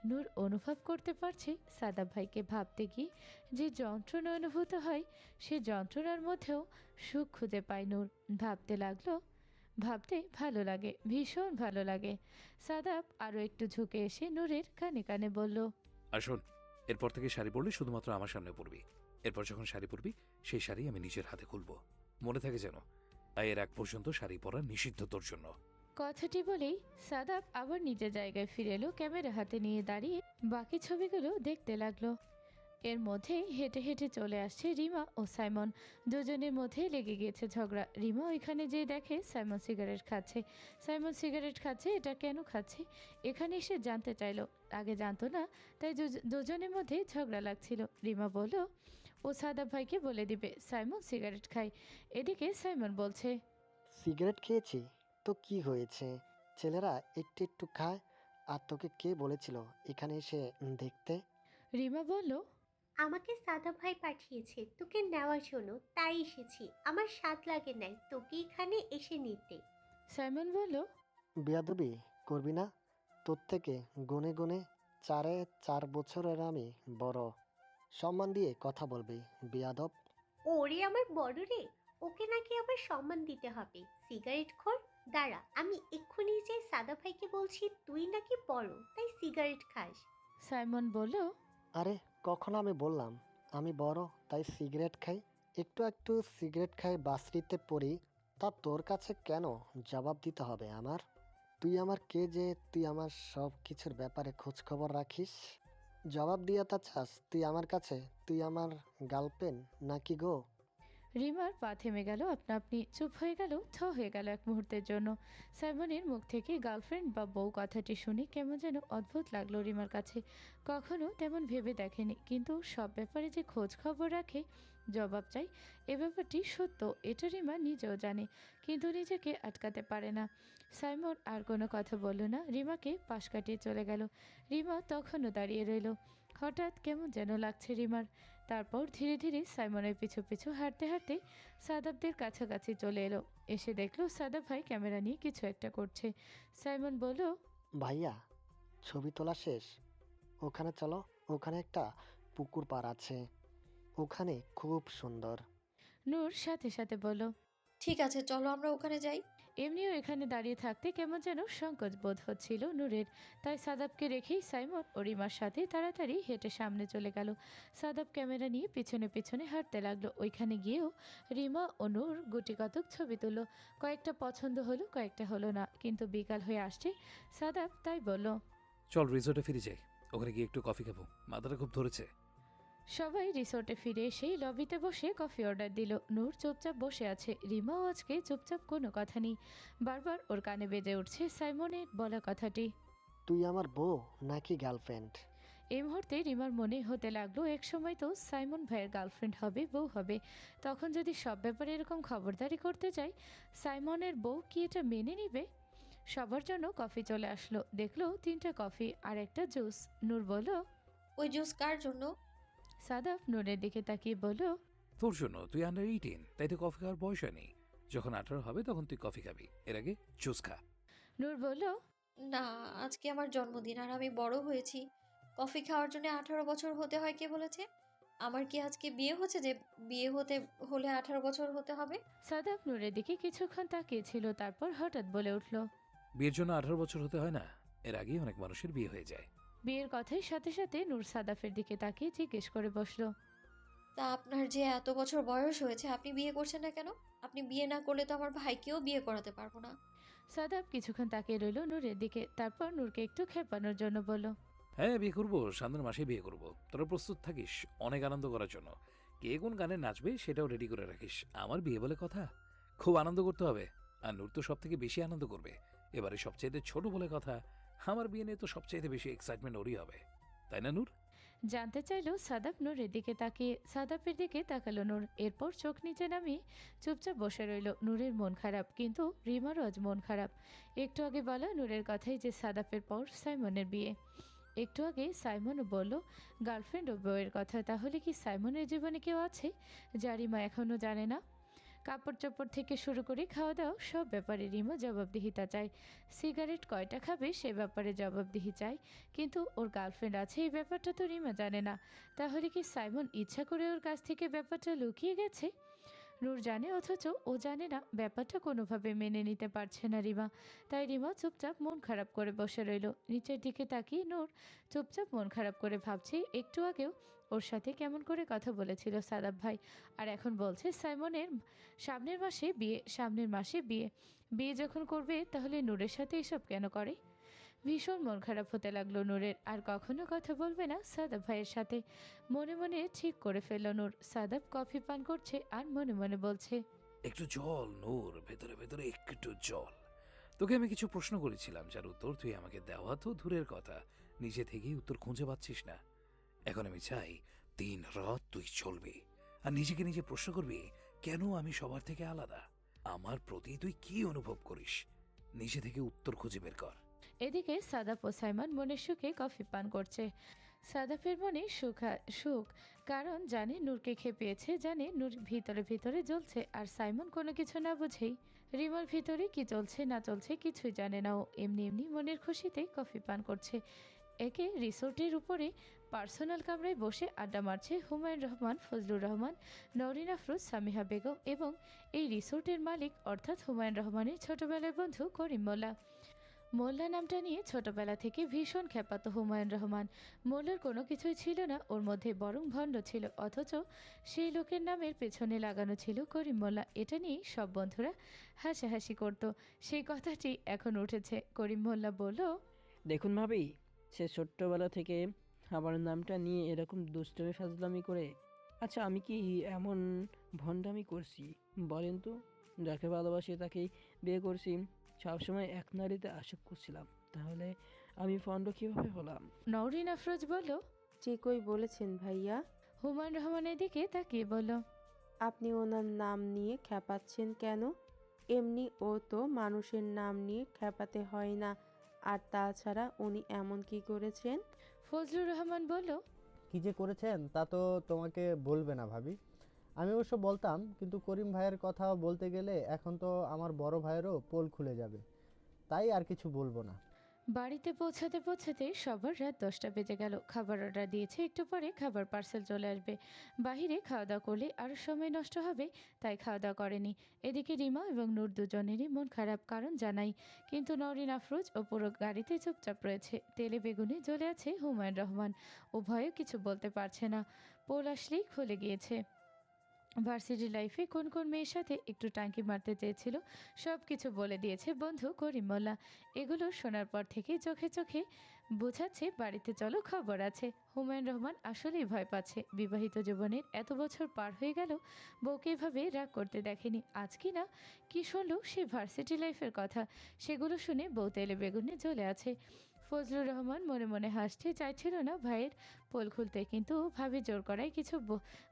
B: নূর অনুভব করতে পারছে সাদাব ভাইকে ভাবতে গিয়ে যে যন্ত্রণা অনুভূত হয়, সে যন্ত্রণার মধ্যেও সুখ খুঁজে পায় নূর। ভাবতে লাগলো, ভাবতে ভালো লাগে, ভীষণ ভালো লাগে। সাদাব আরও একটু ঝুঁকে এসে নূরের কানে কানে বলল,
A: আর শোন, এরপর থেকে শাড়ি পরলে শুধুমাত্র আমার সামনে পরবি। এরপর যখন শাড়ি পরবি, সেই শাড়ি আমি নিজের হাতে খুলব। মনে থাকে যেন, এর এক পর্যন্ত শাড়ি পরা নিষিদ্ধ তোর জন্য।
B: কথাটি বলেই সাদাব আবার নিজের জায়গায় ফিরে এলো। ক্যামেরা হাতে নিয়ে দাঁড়িয়ে বাকি ছবিগুলো দেখতে লাগলো। এর মধ্যে হেঁটে হেঁটে চলে আসছে রিমা ও সাইমন। দুজনের মধ্যে লেগে গিয়েছে ঝগড়া। রিমা ওইখানে যেয়ে দেখে সাইমন সিগারেট খাচ্ছে। সাইমন সিগারেট খাচ্ছে, এটা কেন খাচ্ছে এখানে এসে জানতে চাইলো। আগে জানতো না, তাই দুজনের মধ্যে ঝগড়া লাগছিল। রিমা বলল ও সাদাব ভাইকে বলে দিবে সাইমন সিগারেট খায়। এদিকে সাইমন বলছে,
J: সিগারেট খেয়েছি তো কি হয়েছে, ছেলেরা একটু একটু খায়। আর তোকে কে বলেছিল এখানে এসে দেখতে?
B: রিমা বলল,
F: আমাকে সাদা ভাই পাঠিয়েছে তোকে নেওয়ার জন্য, তাই এসেছি। আমার স্বাদ লাগে নাই তোকে এখানে এসে নিতে।
B: সাইমন বলল,
J: বেয়াদবি করবি না। তোর থেকে গুনে গুনে 4 আমি বড়। সম্মান দিয়ে কথা বলবি বেয়াদব।
F: ওরে আমার বড় রে, ওকে নাকি আবার সম্মান দিতে হবে? সিগারেট খোর, দাঁড়া আমি এক্ষুনি যে সাদা ভাইকে বলছি তুই নাকি বড় তাই সিগারেট খাস।
B: সাইমন বলল,
J: আরে কখন আমি বললাম আমি বড় তাই সিগারেট খাই? একটু একটু সিগারেট খাই বাসরিতে পড়ি, তা তোর কাছে কেন জবাব দিতে হবে আমার? তুই আমার কে যে তুই আমার সব কিছুর ব্যাপারে খোঁজ খবর রাখিস? জবাব দিয়া তা চাস তুই আমার কাছে? তুই আমার গার্লফ্রেন্ড নাকি গো?
B: রিমার পা থেমে গেল, আপনা আপনি চুপ হয়ে গেল, হয়ে গেল এক মুহূর্তের জন্য। সাইমনের মুখ থেকে গার্লফ্রেন্ড বা বউ কথাটি শুনে কেমন যেন অদ্ভুত লাগলো রিমার কাছে। কখনো তেমন ভেবে দেখেনি, কিন্তু সব ব্যাপারে যে খোঁজ খবর রাখে, জবাব চাই, এ ব্যাপারটি সত্য, এটা রিমা নিজেও জানে, কিন্তু নিজেকে আটকাতে পারে না। সাইমন আর কোনো কথা বলল না, রিমাকে পাশ কাটিয়ে চলে গেল। রিমা তখনও দাঁড়িয়ে রইল। হঠাৎ কেমন যেন লাগছে রিমার। তারপর ধীরে ধীরে সাইমনের পিছু পিছু হাঁটতে হাঁটতে সাদাবদের কাছাকাছি চলে এলো। এসে দেখলো সাদাব ভাই ক্যামেরা নিয়ে কিছু একটা করছে। সাইমন বলল,
J: ভাইয়া ছবি তোলা শেষ, ওখানে চলো। ওখানে একটা পুকুর পাড় আছে, ওখানে খুব সুন্দর।
B: নূর সাথে সাথে বলল,
C: ঠিক আছে চলো আমরা ওখানে যাই।
B: এমনিও এখানে দাঁড়িয়ে থাকতে কেমন যেন সংকোচ বোধ হচ্ছিল নূরের। তাই সাদাবকে রেখেই সাইমন ও রিমার সাথে তাড়াতাড়ি হেঁটে সামনে চলে গেল। সাদাব ক্যামেরা নিয়ে পিছনে পিছনে হাঁটতে লাগলো। ওইখানে গিয়েও রিমা ও নূর গুটি কতক ছবি তুলল। কয়েকটা পছন্দ হলো, কয়েকটা হলো না, কিন্তু বিকাল হয়ে আসছে। সাদাব তাই বলল,
A: চল রিসোর্টে ফিরে যাই, ওখানে গিয়ে একটু কফি খাবো, মাথাটা খুব ধরেছে।
B: সবাই রিসোর্টে ফিরে এসেই লবিতে বসে কফি অর্ডার দিল। নূর চুপচাপ বসে আছে, রিমাও আজকে চুপচাপ, কোনো কথা নেই। বারবার ওর কানে বেজে উঠছে সাইমনের বলা কথাটি,
J: তুই আমার বউ নাকি গার্লফ্রেন্ড?
B: এই মুহূর্তে রিমার মনে হতে লাগলো একসময় তো সাইমন ভাইয়ের গার্লফ্রেন্ড হবে, বউ হবে। তখন যদি সব ব্যাপারে এরকম খবরদারি করতে চাই, সাইমনের বউ কি এটা মেনে নিবে? সবার জন্য কফি চলে আসলো। দেখলো 3টা কফি আর একটা জুস। নূর বলল,
C: ওই জুস কার জন্য?
B: সাদাফ নূরের দিকে তাকিয়ে বলল,
A: তোর জন্য, তুই আন্ডার 18, তাই তো কফি খাওয়ার বয়স হয়নি। যখন 18 হবে তখন তুই কফি খাবি, এর আগে জুস খা।
B: নূর বলল,
C: না, আজকে আমার জন্মদিন আর আমি বড় হয়েছি। কফি খাওয়ার জন্য 18 বছর হতে হয় কে বলেছে? আমার কি আজকে বিয়ে হচ্ছে যে বিয়ে হতে হলে 18 বছর হতে হবে?
B: সাদাব নূরের দিকে কিছুক্ষণ তাকিয়েছিল, তারপর হঠাৎ বলে উঠল,
A: বিয়ের জন্য 18 বছর হতে হয় না, এর আগেই অনেক মানুষের বিয়ে হয়ে যায়।
B: বিয়ের কথাই সাথে সাথে নূর সাদাফের দিকে তাকিয়ে জিজ্ঞেস করে বসলো,
C: তা আপনার যে এত বছর বয়স হয়েছে আপনি বিয়ে করছেন না কেন? আপনি বিয়ে না করলে তো আমার ভাইকেও বিয়ে করাতে পারবো না।
B: সাদাব কিছুক্ষণ তাকিয়ে রইল নূরের দিকে, তারপর নূরকে একটু খেপানোর জন্য বলল,
A: হ্যাঁ, বিয়ে করবো, সামনের মাসে বিয়ে করবো। তোরা প্রস্তুত থাকিস অনেক আনন্দ করার জন্য। কে কোন গানে নাচবে সেটাও রেডি করে রাখিস। আমার বিয়ে বলে কথা, খুব আনন্দ করতে হবে। আর নূর তো সব থেকে বেশি আনন্দ করবে। এবারে সবচাইতে ছোট বলে কথা, আমার বিয়ে নিয়ে তো সবচাইতে বেশি এক্সাইটমেন্ট ওরই হবে, তাই না নূর?
B: জানতে চাইলো সাদাব নূরের দিকে তাকিয়ে। সাদাবের দিকে তাকালো নূর, এরপর চোখ নিচে নামিয়ে চুপচাপ বসে রইল। নূরের মন খারাপ, কিন্তু রিমারও আজ মন খারাপ। একটু আগে বলা নূরের কথাই যে সাদাবের পর সাইমনের বিয়ে। একটু আগে সাইমনও বলল গার্লফ্রেন্ড ও বউয়ের কথা। তাহলে কি সাইমনের জীবনে কেউ আছে যা রিমা এখনও জানে না? কাপড় চোপড় থেকে শুরু করে খাওয়া দাওয়া সব ব্যাপারে রিমা জবাবদিহিতা চায়। সিগারেট কয়টা খাবে সে ব্যাপারে জবাবদিহি চায়, কিন্তু ওর গার্লফ্রেন্ড আছে এই ব্যাপারটা তো রিমা জানে না। তাহলে কি সাইমন ইচ্ছা করে ওর কাছ থেকে ব্যাপারটা লুকিয়ে গেছে? নূর জানে, অথচ ও জানে না। ব্যাপারটা কোনোভাবে মেনে নিতে পারছে না রিমা। তাই রিমা চুপচাপ মন খারাপ করে বসে রইল। নিচের দিকে তাকিয়ে নূর চুপচাপ মন খারাপ করে ভাবছে একটু আগেও ওর সাথে কেমন করে কথা বলেছিল সাদাব ভাই, আর এখন বলছে সাইমনের সামনের মাসে বিয়ে। সামনের মাসে বিয়ে, বিয়ে যখন করবে তাহলে নূরের সাথে এসব কেন করে? ভীষণ মন খারাপ হতে লাগলো নূরের। আর কখনো কথা বলবে না সাদাব ভাইয়ের সাথে। মনে মনে ঠিক করে ফেলল নূর। সাদাব কফি পান করছে আর মনে মনে বলছে,
A: একটু জল নূর, ভেতরে ভেতরে একটু জল। তোকে আমি কিছু প্রশ্ন করেছিলাম যার উত্তর তুই আমাকে দেওয়া তো দূরের কথা, নিজে থেকেই উত্তর খুঁজে পাচ্ছিস না। এখন আমি চাই দিন রাত তুই চলবি আর নিজেকে নিজে প্রশ্ন করবি, কেন আমি সবার থেকে আলাদা? আমার প্রতি তুই কি অনুভব করিস? নিজে থেকে উত্তর খুঁজে বের কর।
B: এদিকে সাদাব ও সাইমন মনের সুখে কফি পান করছে। সাদাফের মনে সুখ, কারণ জানে নূরকে খেপিয়েছে, জানে নূর ভিতরে ভিতরে জ্বলছে। আর সাইমন কোনো কিছু না বুঝেই রিমার ভিতরে কি চলছে না চলছে কিছুই জানে না। ও এমনি এমনি মনের খুশিতে কফি পান করছে। একে রিসোর্টের উপরে পার্সোনাল কামরায় বসে আড্ডা মারছে হুমায়ুন রহমান, ফজলুর রহমান, নওরিন আফরোজ, সামিহা বেগম এবং এই রিসোর্টের মালিক অর্থাৎ হুমায়ুন রহমানের ছোটবেলার বন্ধু করিম মোল্লা। মোল্লা নামটা নিয়ে ছোটবেলা থেকে ভীষণ খ্যাপাতো হুমায়ুন রহমান। মোল্লার কোনো কিছুই ছিল না ওর মধ্যে, বরং ভণ্ড ছিল। অথচ সেই লোকের নামের পেছনে লাগানো ছিল করিম মোল্লা। এটা নিয়েই সব বন্ধুরা হাসাহাসি করত। সেই কথাটি এখন উঠেছে। করিম মোল্লা বলল,
D: দেখুন ভাবি, সে ছোট্টবেলা থেকে আমার নামটা নিয়ে এরকম দুষ্টুমি ফাজলামি করে। আচ্ছা, আমি কি এমন ভণ্ডামি করছি বলেন তো? যাকে ভালোবাসি তাকেই বিয়ে করছি, সবসময় এক নারীতে আসক্ত ছিলাম, তাহলে আমি ভণ্ড কিভাবে হলাম?
B: নওরিন আফরোজ বলল।
G: ঠিকই বলেছেন ভাইয়া।
B: হুমায়ুন রহমানের দিকে তাকিয়ে বলল,
G: আপনি ওনার নাম নিয়ে খেপাচ্ছেন কেন? এমনি ও তো মানুষের নাম নিয়ে খেপাতে হয় না। আর তাছাড়া উনি এমন কি করেছেন?
B: ফজলুর রহমান বলল,
E: কি যে করেছেন তা তো তোমাকে বলবে না ভাবি। আমি অবশ্য বলতাম, কিন্তু করিম ভাইয়ের কথা বলতে গেলে এখন তো আমার বড় ভাইয়েরও পোল খুলে যাবে, তাই আর কিছু বলবো না।
B: বাড়িতে পৌঁছাতে পৌঁছাতে সবার রাত 10টা বেজে গেল। খাবার অর্ডার দিয়েছে, একটু পরে খাবার পার্সেল চলে আসবে। বাহিরে খাওয়া দাওয়া করলে আরও সময় নষ্ট হবে, তাই খাওয়া দাওয়া করেনি। এদিকে রিমা এবং নূর দুজনেরই মন খারাপ, কারণ জানাই। কিন্তু নওরিন আফরোজ ও পুরো গাড়িতে চুপচাপ রয়েছে। তেলে বেগুনে জ্বলে আছে হুমায়ুন রহমান। ও ভয়েও কিছু বলতে পারছে না, পোল আসলেই খুলে গিয়েছে। ভার্সিটি লাইফে কোন কোন মেয়ের সাথে একটু টাঙ্কি মারতে চেয়েছিল সব কিছু বলে দিয়েছে বন্ধু করিম মোল্লা। এগুলো শোনার পর থেকে চোখে চোখে বোঝাচ্ছে বাড়িতে চলো, খবর আছে। হুমায়ুন রহমান আসলেই ভয় পাচ্ছে। বিবাহিত জীবনের এত বছর পার হয়ে গেল, বউকে এভাবে রাগ করতে দেখেনি। আজ কি না কি শুনলো সে ভার্সিটি লাইফের কথা, সেগুলো শুনে বউ তেলে বেগুনে জ্বলে আছে। ফজলুর রহমান মনে মনে হাসতে চাইছিল না ভাইয়ের পোল খুলতে, কিন্তু ভাবি জোর করায় কিছু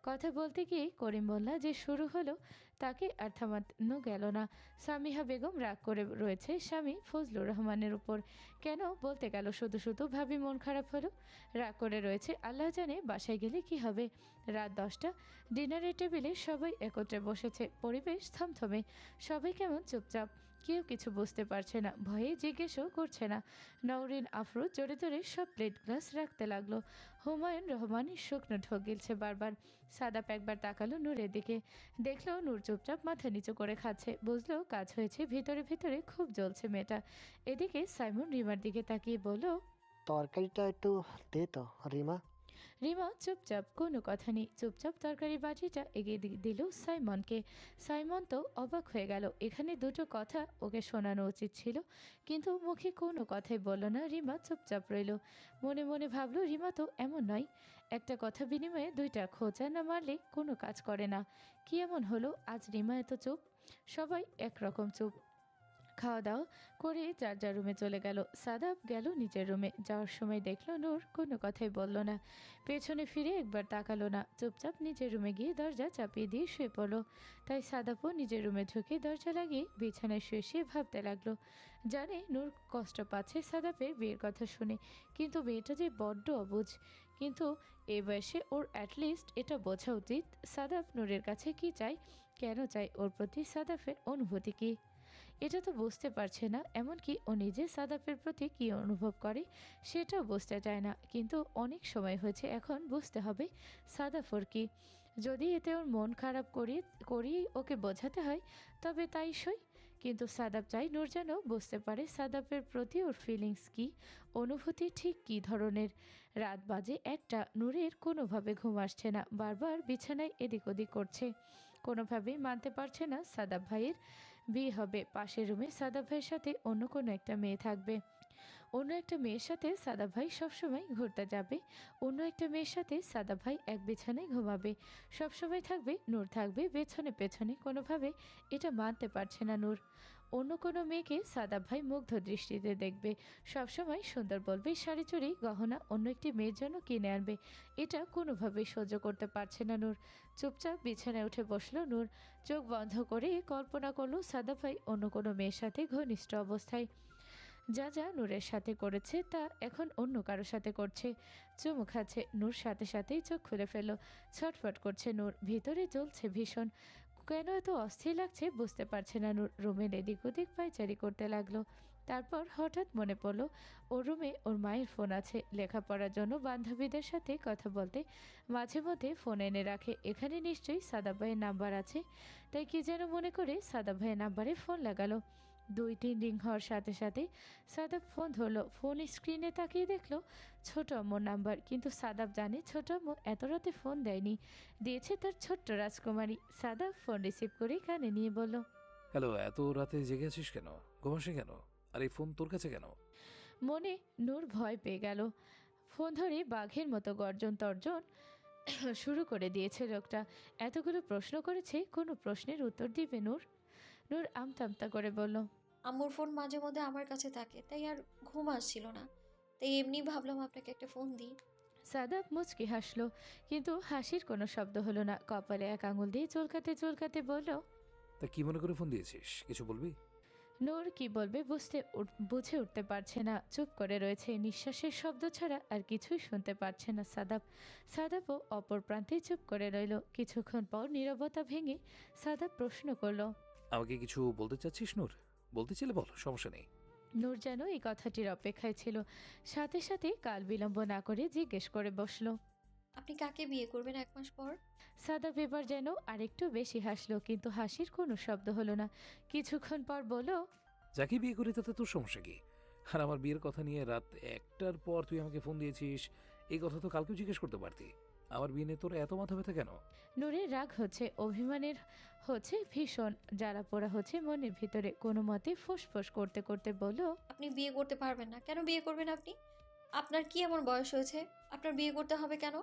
B: কথা বলতে গিয়ে করিম বললা যে শুরু হলো তাকে আর থামানো গেল না। সামিহা বেগম রাগ করে রয়েছে স্বামী ফজলুর রহমানের উপর। কেন বলতে গেল শুধু শুধু ভাবি মন খারাপ হলো। রাগ করে রয়েছে আল্লাহ জানে বাসায় গেলে কি হবে। রাত 10টা, ডিনারের টেবিলে সবাই একত্রে বসেছে। পরিবেশ থমথমে, সবাই কেমন চুপচাপ, কেউ কিছু বুঝতে পারছে না, ভয়ে জিজ্ঞেসও করছে না। নওরিন আফরোজ জোরে জোরে সব প্লেট গ্লাস রাখতে লাগলো। হুমায়ুন রহমান শুকনো ঢোক গিলছে বারবার। সাদাপ একবার তাকালো নূরের দিকে, দেখলো নূর চুপচাপ মাথা নিচু করে খাচ্ছে, বুঝলো কাজ হয়েছে। ভিতরে ভিতরে খুব জ্বলছে মেয়েটা। এদিকে সাইমন রিমার দিকে তাকিয়ে বলল,
J: তরকারিটা একটু দে তো রিমা।
B: রিমা চুপচাপ, কোনো কথা নেই, চুপচাপ তরকারি বাটিটা এগিয়ে দিল সাইমনকে। সাইমন তো অবাক হয়ে গেল। এখানে দুটো কথা ওকে শোনানো উচিত ছিল, কিন্তু মুখে কোনো কথাই বলল না। রিমা চুপচাপ রইল। মনে মনে ভাবলো রিমা তো এমন নয়, একটা কথা বিনিময়ে দুইটা খোঁচা না মারলে কোনো কাজ করে না। কি এমন হলো আজ রিমা এত চুপ? সবাই একরকম চুপ। খাওয়া দাওয়া করে যার যার রুমে চলে গেল। সাদাব গেল নিজের রুমে। যাওয়ার সময় দেখলো নূর কোনো কথাই বলল না, পেছনে ফিরে একবার তাকালো না, চুপচাপ নিজের রুমে গিয়ে দরজা চাপিয়ে দিয়ে শুয়ে পড়লো। তাই সাদাবও নিজের রুমে ঢুকে দরজা লাগিয়ে বিছানায় শুয়ে শুয়ে ভাবতে লাগলো। জানে নূর কষ্ট পাচ্ছে সাদাবের বিয়ের কথা শুনে, কিন্তু মেয়েটা যে বড্ড অবুঝ। কিন্তু এ বয়সে ওর অ্যাটলিস্ট এটা বোঝা উচিত সাদাব নূরের কাছে কি চায়, কেন চায়, ওর প্রতি সাদাফের অনুভূতি কী। এটা তো বুঝতে পারছে না। এমনকি ও নিজে সাদাফের প্রতি কী অনুভব করে সেটাও বুঝতে চায় না। কিন্তু অনেক সময় হয়েছে, এখন বুঝতে হবে সাদাফর কি। যদি এতে ওর মন খারাপ করিয়ে ওকে বোঝাতে হয় তবে তাই সই। কিন্তু সাদাব চাই নূর যেন বুঝতে পারে সাদাফের প্রতি ওর ফিলিংস কি, অনুভূতি ঠিক কী ধরনের। রাত বাজে 1টা, নূরের কোনোভাবে ঘুম আসছে না, বারবার বিছানায় এদিক ওদিক করছে। কোনোভাবেই মানতে পারছে না সাদাব ভাইয়ের বিয়ে হবে, পাশের রুমে সাদাব ভাইয়ের সাথে অন্য কোনো একটা মেয়ে থাকবে, অন্য একটা মেয়ের সাথে সাদাব ভাই সবসময় ঘুরতে যাবে, অন্য একটা মেয়ের সাথে সাদাব ভাই এক বিছানায় ঘুমাবে, সবসময় থাকবে নূর থাকবে পেছনে পেছনে। কোনোভাবে এটা মানতে পারছে না নূর। অন্য কোনো মেয়েকে সাদাব ভাই মুগ্ধ দৃষ্টিতে দেখবে, সবসময় সুন্দর বলবে, শাড়ি চুড়ি গহনা অন্য একটি মেয়ের জন্য কিনে আনবে। এটা কোনোভাবেই সহ্য করতে পারছে না নূর। চুপচাপ বিছানায় উঠে বসলো নূর। চোখ বন্ধ করে কল্পনা করলো সাদাব ভাই অন্য কোনো মেয়ের সাথে ঘনিষ্ঠ অবস্থায়। যা যা নূরের সাথে করেছে তা এখন অন্য কারোর সাথে করছে। চুমু খাচ্ছে নূর, সাথে সাথেই চোখ খুলে ফেলল। ছটফট করছে নূর, ভিতরে জ্বলছে ভীষণ। কেন এত অস্থির লাগছে বুঝতে পারছে না নূর। রুমের এদিক ওদিক পায়চারি করতে লাগলো। তারপর হঠাৎ মনে পড়লো ওর রুমে ওর মায়ের ফোন আছে, লেখাপড়ার জন্য বান্ধবীদের সাথে কথা বলতে মাঝে মধ্যে ফোন এনে রাখে। এখানে নিশ্চয়ই সাদাব ভাইয়ের নাম্বার আছে। তাই কি যেন মনে করে সাদাব ভাইয়ের নাম্বারে ফোন লাগালো। 2-3 রিং হওয়ার সাথে সাথে সাদাব ফোন ধরলো। ফোন স্ক্রিনে তাকিয়ে দেখলো ছোট আম্মুর নাম্বার, কিন্তু সাদাব জানে ছোট আম্মু এত রাতে ফোন দেয়নি, দিয়েছে তার ছোট্ট রাজকুমারী। সাদাব ফোন রিসিভ করে কানে নিয়ে বলল,
A: হ্যালো, এত রাতে জেগে আছিস কেন? ঘুমাসে কেন? আর এই ফোন তোর কাছে কেন?
B: মনে নূর ভয় পেয়ে গেল। ফোন ধরে বাঘের মতো গর্জন তর্জন শুরু করে দিয়েছে লোকটা। এতগুলো প্রশ্ন করেছে, কোনো প্রশ্নের উত্তর দিবে নূর? নূর আমতা আমতা করে বলল,
C: আম্মুর ফোন মাঝে মধ্যে আমার কাছে থাকে, তাই আর ঘুম আসছিল না, তাই এমনি ভাবলাম আপনাকে একটা ফোন দিই।
B: সাদাব মুচকি হাসলো, কিন্তু হাসির কোনো শব্দ হলো না। কপালে এক আঙুল দিয়ে চুলকাতে চুলকাতে বলল,
A: তা কি মনে করে ফোন দিয়েছিস? কিছু বলবি?
B: নূর কি বলবে বুঝে উঠতে পারছে না, চুপ করে রয়েছে। নিঃশ্বাসের শব্দ ছাড়া আর কিছুই শুনতে পারছে না সাদাবও অপর প্রান্তে চুপ করে রইল। কিছুক্ষণ পর নীরবতা ভেঙে সাদাব প্রশ্ন করলো,
A: আমাকে কিছু বলতে চাচ্ছিস নূর? বলতে চাইলে বল, সমস্যা নেই।
B: নূর যেন এই কথাটির অপেক্ষায় ছিল, সাথে সাথে কাল বিলম্ব না করে জিজ্ঞেস করে বসলো,
C: আপনি কাকে বিয়ে করবেন 1 মাস পর?
B: সাদাব এবার যেন আরেকটু বেশি হাসলো, কিন্তু হাসির কোনো শব্দ হলো না। কিছুক্ষণ পর বলল,
A: যাকে বিয়ে করি তাতে তোর সমস্যা কি? আর আমার বিয়ের কথা নিয়ে রাত 1টার পর তুই আমাকে ফোন দিয়েছিস, এই কথা তো কালকেও জিজ্ঞেস করতে পারতি। আমার বিয়ে নিয়ে তোর এত মাথা ব্যথা কেন?
B: নূরের রাগ হচ্ছে, অভিমানের হচ্ছে ভীষণ, জ্বালা পোড়া হচ্ছে মনের ভিতরে। কোনো মতে ফোঁস করতে করতে বলল,
C: আপনি বিয়ে করতে পারবেন না। কেন বিয়ে করবেন আপনি? আপনার কি এমন বয়স হয়েছে? আপনার বিয়ে করতে হবে কেন?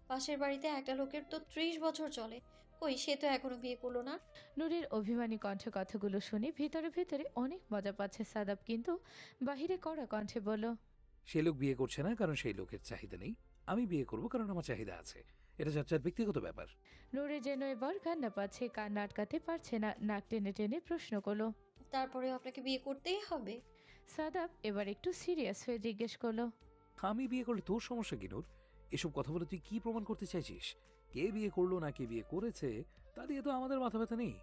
C: পাশের বাড়িতে একটা লোকের তো 30 বছর চলে, কই সে তো এখনো বিয়ে করলো না।
B: নূরের অভিমানী কণ্ঠে কথাগুলো শুনে ভিতরে ভিতরে অনেক মজা পাচ্ছে সাদাব, কিন্তু বাহিরে কড়া কণ্ঠে বলল,
A: সেই লোক বিয়ে করছে না কারণ সেই লোকের চাহিদা নেই, আমি বিয়ে করব কারণ আমার চাহিদা আছে। এটা যার যার ব্যক্তিগত ব্যাপার।
B: নূরে যেন এবার কান্না পাচ্ছে, কান্না আটকাতে পারছে না, নাক টেনে টেনে প্রশ্ন করলো।
C: তারপরেও আপনাকে বিয়ে করতেই হবে?
B: সাদাব এবার একটু সিরিয়াস হয়ে জিজ্ঞেস করলো।
A: আমি বিয়ে করলে তোর সমস্যা কি নূর? এসব কথা বলে তুই কি প্রমাণ করতে চাইছিস? কে বিয়ে করলো না কে বিয়ে করেছে তা দিয়ে তো আমাদের মাথা ব্যথা নেই।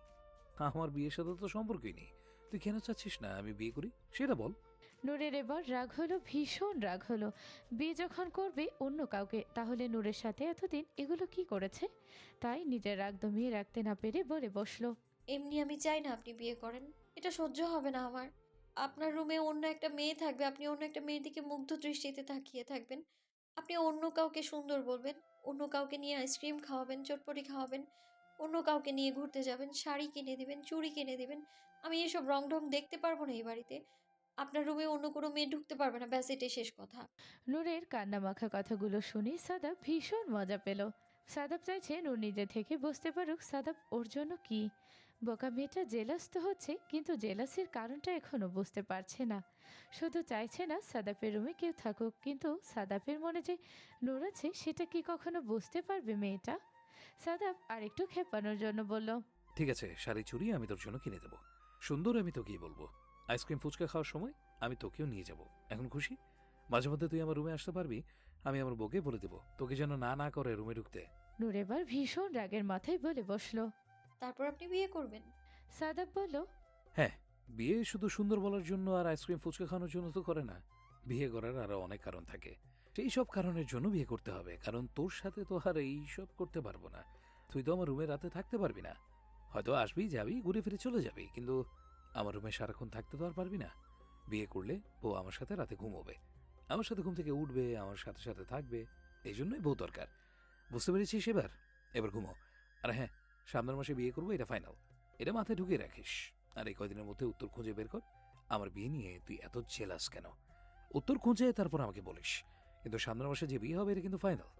A: আমার বিয়ের সাথে তো সম্পর্কই নেই। তুই কেন চাচ্ছিস না আমি বিয়ে করি সেটা বল।
B: নূরের এবার রাগ হলো, ভীষণ রাগ হলো। বিয়ে যখন করবে অন্য কাউকে, তাহলে নূরের সাথে এতদিন এগুলো কি করেছে? তাই নিজের রাগ দমিয়ে রাখতে না পেরে বলে বসলো।
C: এমনি আমি চাই না আপনি বিয়ে করেন। এটা সহ্য হবে না আমার। আপনার রুমে অন্য একটা মেয়ে থাকবে, আপনি অন্য একটা মেয়ের দিকে মুগ্ধ দৃষ্টিতে তাকিয়ে থাকবেন। আপনি অন্য কাউকে সুন্দর বলবেন, অন্য কাউকে নিয়ে আইসক্রিম খাওয়াবেন, চটপটি খাওয়াবেন, অন্য কাউকে নিয়ে ঘুরতে যাবেন, শাড়ি কিনে দিবেন, চুড়ি কিনে দিবেন। আমি এসব রং ঢং দেখতে পারবো না এই বাড়িতে। আপনার রুমে অন্য কোনো মেয়ে ঢুকতে পারবে না, ব্যাস এটাই শেষ কথা।
B: নূরের কান্নামাখা কথাগুলো শুনে সাদাব ভীষণ মজা পেল। সাদাব চাইছে নূর নিজে থেকে বুঝতে পারুক সাদাব ওর জন্য কি। বোকা মেয়েটা জেলাস তো হচ্ছে, কিন্তু জেলাসের কারণটা এখনো বুঝতে পারছে না। শুধু চাইছে না সাদাপের রুমে কেউ থাকুক, কিন্তু সাদাপের মনে যে নূর আছে সেটা কি কখনো বুঝতে পারবে মেয়েটা? সাদাব আরেকটু খেপানোর জন্য বলল।
A: ঠিক আছে, শাড়ি চুড়ি আমি তোর জন্য কিনে দেবো। সুন্দর আমি তোকেই বলবো। আইসক্রিম ফুচকা খাওয়ার সময় আমি তোকেও নিয়ে যাব। এখন খুশি? মাঝে মধ্যে তুই আমার রুমে আসতে পারবি। আমি আমার বউকে বলে দেবো তোকে যেন না না করে রুমে ঢুকতে।
B: নূর এবার ভীষণ রাগের মাথায় বলে বসলো।
C: তারপর আপনি বিয়ে করবেন?
B: সাদাব বলল।
A: হ্যাঁ, বিয়ে শুধু সুন্দর বলার জন্য আর আইসক্রিম ফুচকা খাওয়ানোর জন্য তো করে না। বিয়ে করার আরো অনেক কারণ থাকে। সেই সব কারণের জন্য বিয়ে করতে হবে, কারণ তোর সাথে তো আর এই সব করতে পারবো না। তুই তো আমার রুমে রাতে থাকতে পারবি না। হয়তো আসবি যাবি ঘুরে ফিরে চলে যাবি, কিন্তু আমার রুমে সারাক্ষণ থাকতে তো আর পারবি না। বিয়ে করলে বউ আমার সাথে রাতে ঘুমোবে, আমার সাথে ঘুম থেকে উঠবে, আমার সাথে সাথে থাকবে। এই জন্যই বউ দরকার। বুঝতে পেরেছিস এবার? এবার ঘুমো। আর হ্যাঁ, সামনের মাসে বিয়ে করবো, এটা ফাইনাল। এটা মাথায় ঢুকিয়ে রাখিস। আর এই কয়দিনের মধ্যে উত্তর খুঁজে বের কর। আমার বিয়ে নিয়ে তুই এত জেলাস কেন? উত্তর খুঁজে তারপর আমাকে বলিস। কিন্তু সামনের মাসে যে বিয়ে হবে এটা কিন্তু ফাইনাল।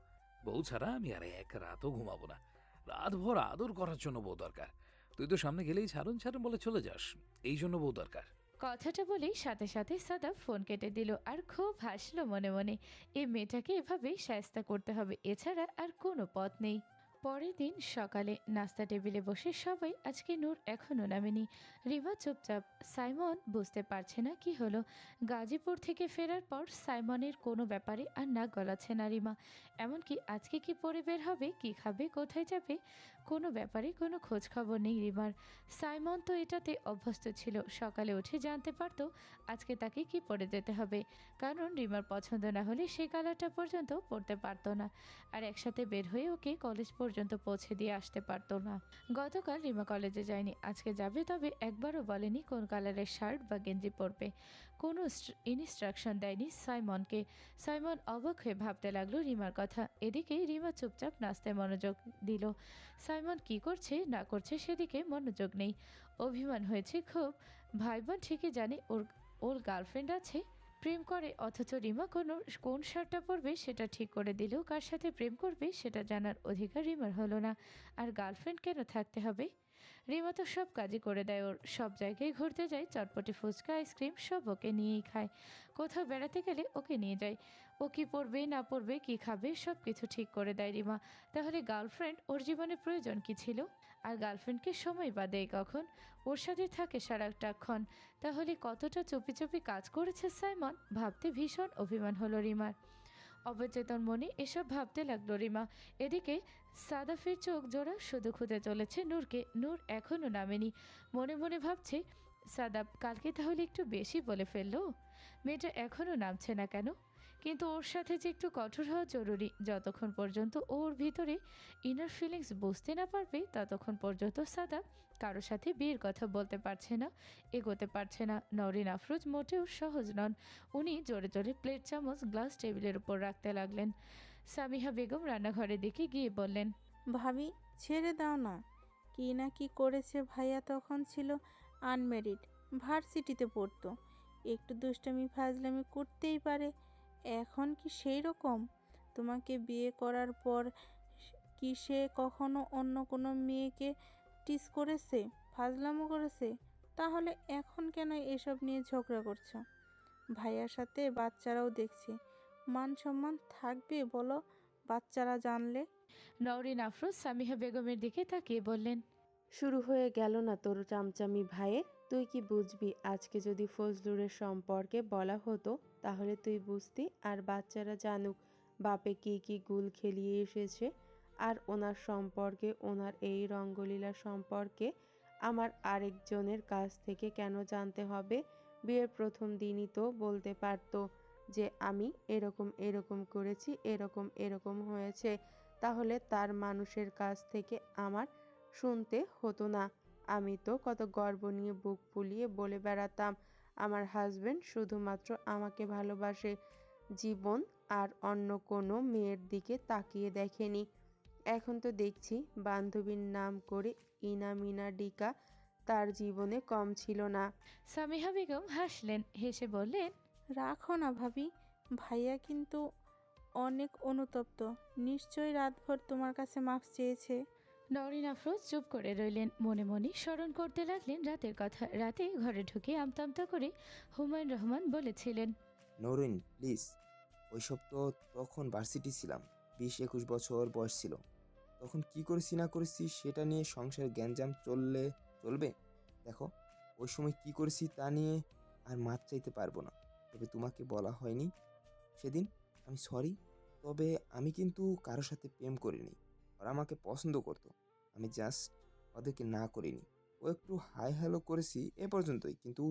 A: বউ ছাড়া আমি আর এক রাতও ঘুমাবো না। রাতভর আদর করার জন্য বউ দরকার। তুই তো সামনে গেলেই ছাড়ুন ছাড়ুন বলে চলে যাস, এই জন্য বউ দরকার।
B: কথাটা বলেই সাথে সাথে সাদাব ফোন কেটে দিল আর খুব হাসলো মনে মনে। এই মেয়েটাকে এভাবেই শায়েস্তা করতে হবে, এছাড়া আর কোনো পথ নেই। পরের দিন সকালে নাস্তা টেবিলে বসে সবাই, আজকে নূর এখনও নামেনি। রিমা চুপচাপ। সাইমন বুঝতে পারছে না কি হলো। গাজীপুর থেকে ফেরার পর সাইমনের কোনো ব্যাপারে আর নাক গলাচ্ছে না রিমা। এমনকি আজকে কি পরে বের হবে, কি খাবে, কোথায় যাবে, কোনো ব্যাপারে কোনো খোঁজ খবর নেই রিমার। সাইমন তো এটাতে অভ্যস্ত ছিল, সকালে উঠে জানতে পারতো আজকে তাকে কি পরে যেতে হবে, কারণ রিমার পছন্দ না হলে সে কালারটা পর্যন্ত পরতে পারতো না, আর একসাথে বের হয়ে ওকে কলেজ পর্যন্ত পৌঁছে দিয়ে আসতে পারতো না। গতকাল রিমা কলেজে যায়নি, আজকে যাবে, তবে একবারও বলেনি কোন কালারের শার্ট বা গেঞ্জি পরবে। কোনো ইনস্ট্রাকশন দেয়নি সাইমনকে। সাইমন অবাক হয়ে ভাবতে লাগলো রিমার কথা। এদিকে রিমা চুপচাপ নাস্তায় মনোযোগ দিল। সাইমন কি করছে না করছে সেদিকে মনোযোগ নেই। অভিমান হয়েছে খুব। ভাই বোন ঠিকই জানে ওর ওর গার্লফ্রেন্ড আছে, প্রেম করে, অথচ রিমা কোন শার্টটা পরবে সেটা ঠিক করে দিলেও কার সাথে প্রেম করবে সেটা জানার অধিকার রিমার হলো না। আর গার্লফ্রেন্ড কেন থাকতে হবে? রিমা তো সব কাজই করে দেয় ওর, সব জায়গায় ঘুরতে যায়, চটপটি ফুচকা আইসক্রিম সব ওকে নিয়েই খায়। কোথাও বেড়াতে গেলে ওকে নিয়ে যায়। ও কি পরবে না পরবে, কি খাবে, সব কিছু ঠিক করে দেয় রিমা। তাহলে গার্লফ্রেন্ড ওর জীবনে প্রয়োজন কি ছিল? আর গার্লফ্রেন্ডকে সময় বা দেয় কখন? ওর সাথে থাকে সারাটাক্ষণ। তাহলে কতটা চুপি চুপি কাজ করেছে সাইমন, ভাবতে ভীষণ অভিমান হলো রিমার। অবচেতন মনে এসব ভাবতে লাগলো রিমা। এদিকে সাদাফের চোখ জোড়া শুধু খুঁজে চলেছে নূরকে। নূর এখনও নামেনি। মনে মনে ভাবছে, সাদাব কালকে তাহলে একটু বেশি বলে ফেললো। মেয়েটা এখনও নামছে না কেন? কিন্তু ওর সাথে যে একটু কঠোর হওয়া জরুরি। যতক্ষণ পর্যন্ত ওর ভিতরে ইনার ফিলিংস বুঝতে না পারবে, ততক্ষণ পর্যন্ত সাদাব কারো সাথে বিয়ের কথা বলতে পারছে না, এগোতে পারছে না। নওরিন আফরোজ মোটেও সহজ নন। উনি জোরে জোরে প্লেট চামচ গ্লাস টেবিলের উপর রাখতে লাগলেন। সামিহা বেগম রান্নাঘরের দিকে গিয়ে বললেন,
H: ভাবি ছেড়ে দাও না। কি না কি করেছে ভাইয়া, তখন ছিল আনমেরিড, ভার্সিটিতে পড়তো, একটু দুষ্টামি ফাজলামি করতেই পারে। এখন কি সেই রকম? তোমাকে বিয়ে করার পর কি সে কখনো অন্য কোনো মেয়েকে টিস করেছে, ফাজলামো করেছে? তাহলে এখন কেন এসব নিয়ে ঝগড়া করছো? ভাইয়ার সাথে বাচ্চারাও দেখছে, মান সম্মান থাকবে বলো বাচ্চারা জানলে?
B: নওরিন আফরোজ সামিহা বেগমের দিকে তাকিয়ে বললেন,
G: শুরু হয়ে গেল না তোর চামচামি ভাইয়ের? তুই কি বুঝবি? আজকে যদি ফজলুরের সম্পর্কে বলা হতো তাহলে তুই বুঝতি। আর বাচ্চারা জানুক বাপে কি কি গুল খেলিয়ে এসেছে। আর ওনার সম্পর্কে, ওনার এই রঙ্গলীলা সম্পর্কে আমার আরেকজনের কাছ থেকে কেন জানতে হবে? বিয়ের প্রথম দিনই তো বলতে পারতো যে আমি এরকম এরকম করেছি, এরকম এরকম হয়েছে। তাহলে তার মানুষের কাছ থেকে আমার শুনতে হতো না। আমি তো কত গর্ব নিয়ে বুক ফুলিয়ে বলে বেড়াতাম আমার হাজবেন্ড শুধুমাত্র আমাকে ভালোবাসে, জীবন আর অন্য কোনো মেয়ের দিকে তাকিয়ে দেখেনি। এখন তো দেখছি বান্ধবীর নাম করে ইনামিনা ডিকা তার জীবনে কম ছিল না।
B: সামিহা বেগম হাসলেন, হেসে বললেন,
H: রাখো না ভাবি, ভাইয়া কিন্তু অনেক অনুতপ্ত, নিশ্চয়ই রাতভর তোমার কাছে মাফ চেয়েছে।
B: নওরিন আফরোজ চুপ করে রইলেন, মনে মনে স্মরণ করতে লাগলেন রাতের কথা। রাতে ঘরে ঢুকে আমতা আমতা করে হুমায়ুন রহমান বলেছিলেন,
I: নরিন প্লিজ, ওইসব তো তখন ভার্সিটি ছিলাম, 20-21 বছর বয়স ছিল। তখন কি করেছি না করেছি সেটা নিয়ে সংসার গ্যাঞ্জাম চলবে? দেখো, ওই সময় কি করেছি তা নিয়ে আর মাপ চাইতে পারবো না। তবে তোমাকে বলা হয়নি সেদিন, আমি সরি। তবে আমি কিন্তু কারোর সাথে প্রেম করিনি। ওরা আমাকে পছন্দ করতো, আমি জাস্ট ওদেরকে না করিনি। ও একটু হাই হ্যালো করেছি এ পর্যন্তই। কিন্তু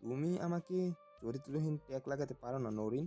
I: তুমি আমাকে চরিত্রহীন ট্যাগ লাগাতে পারো না নরিন।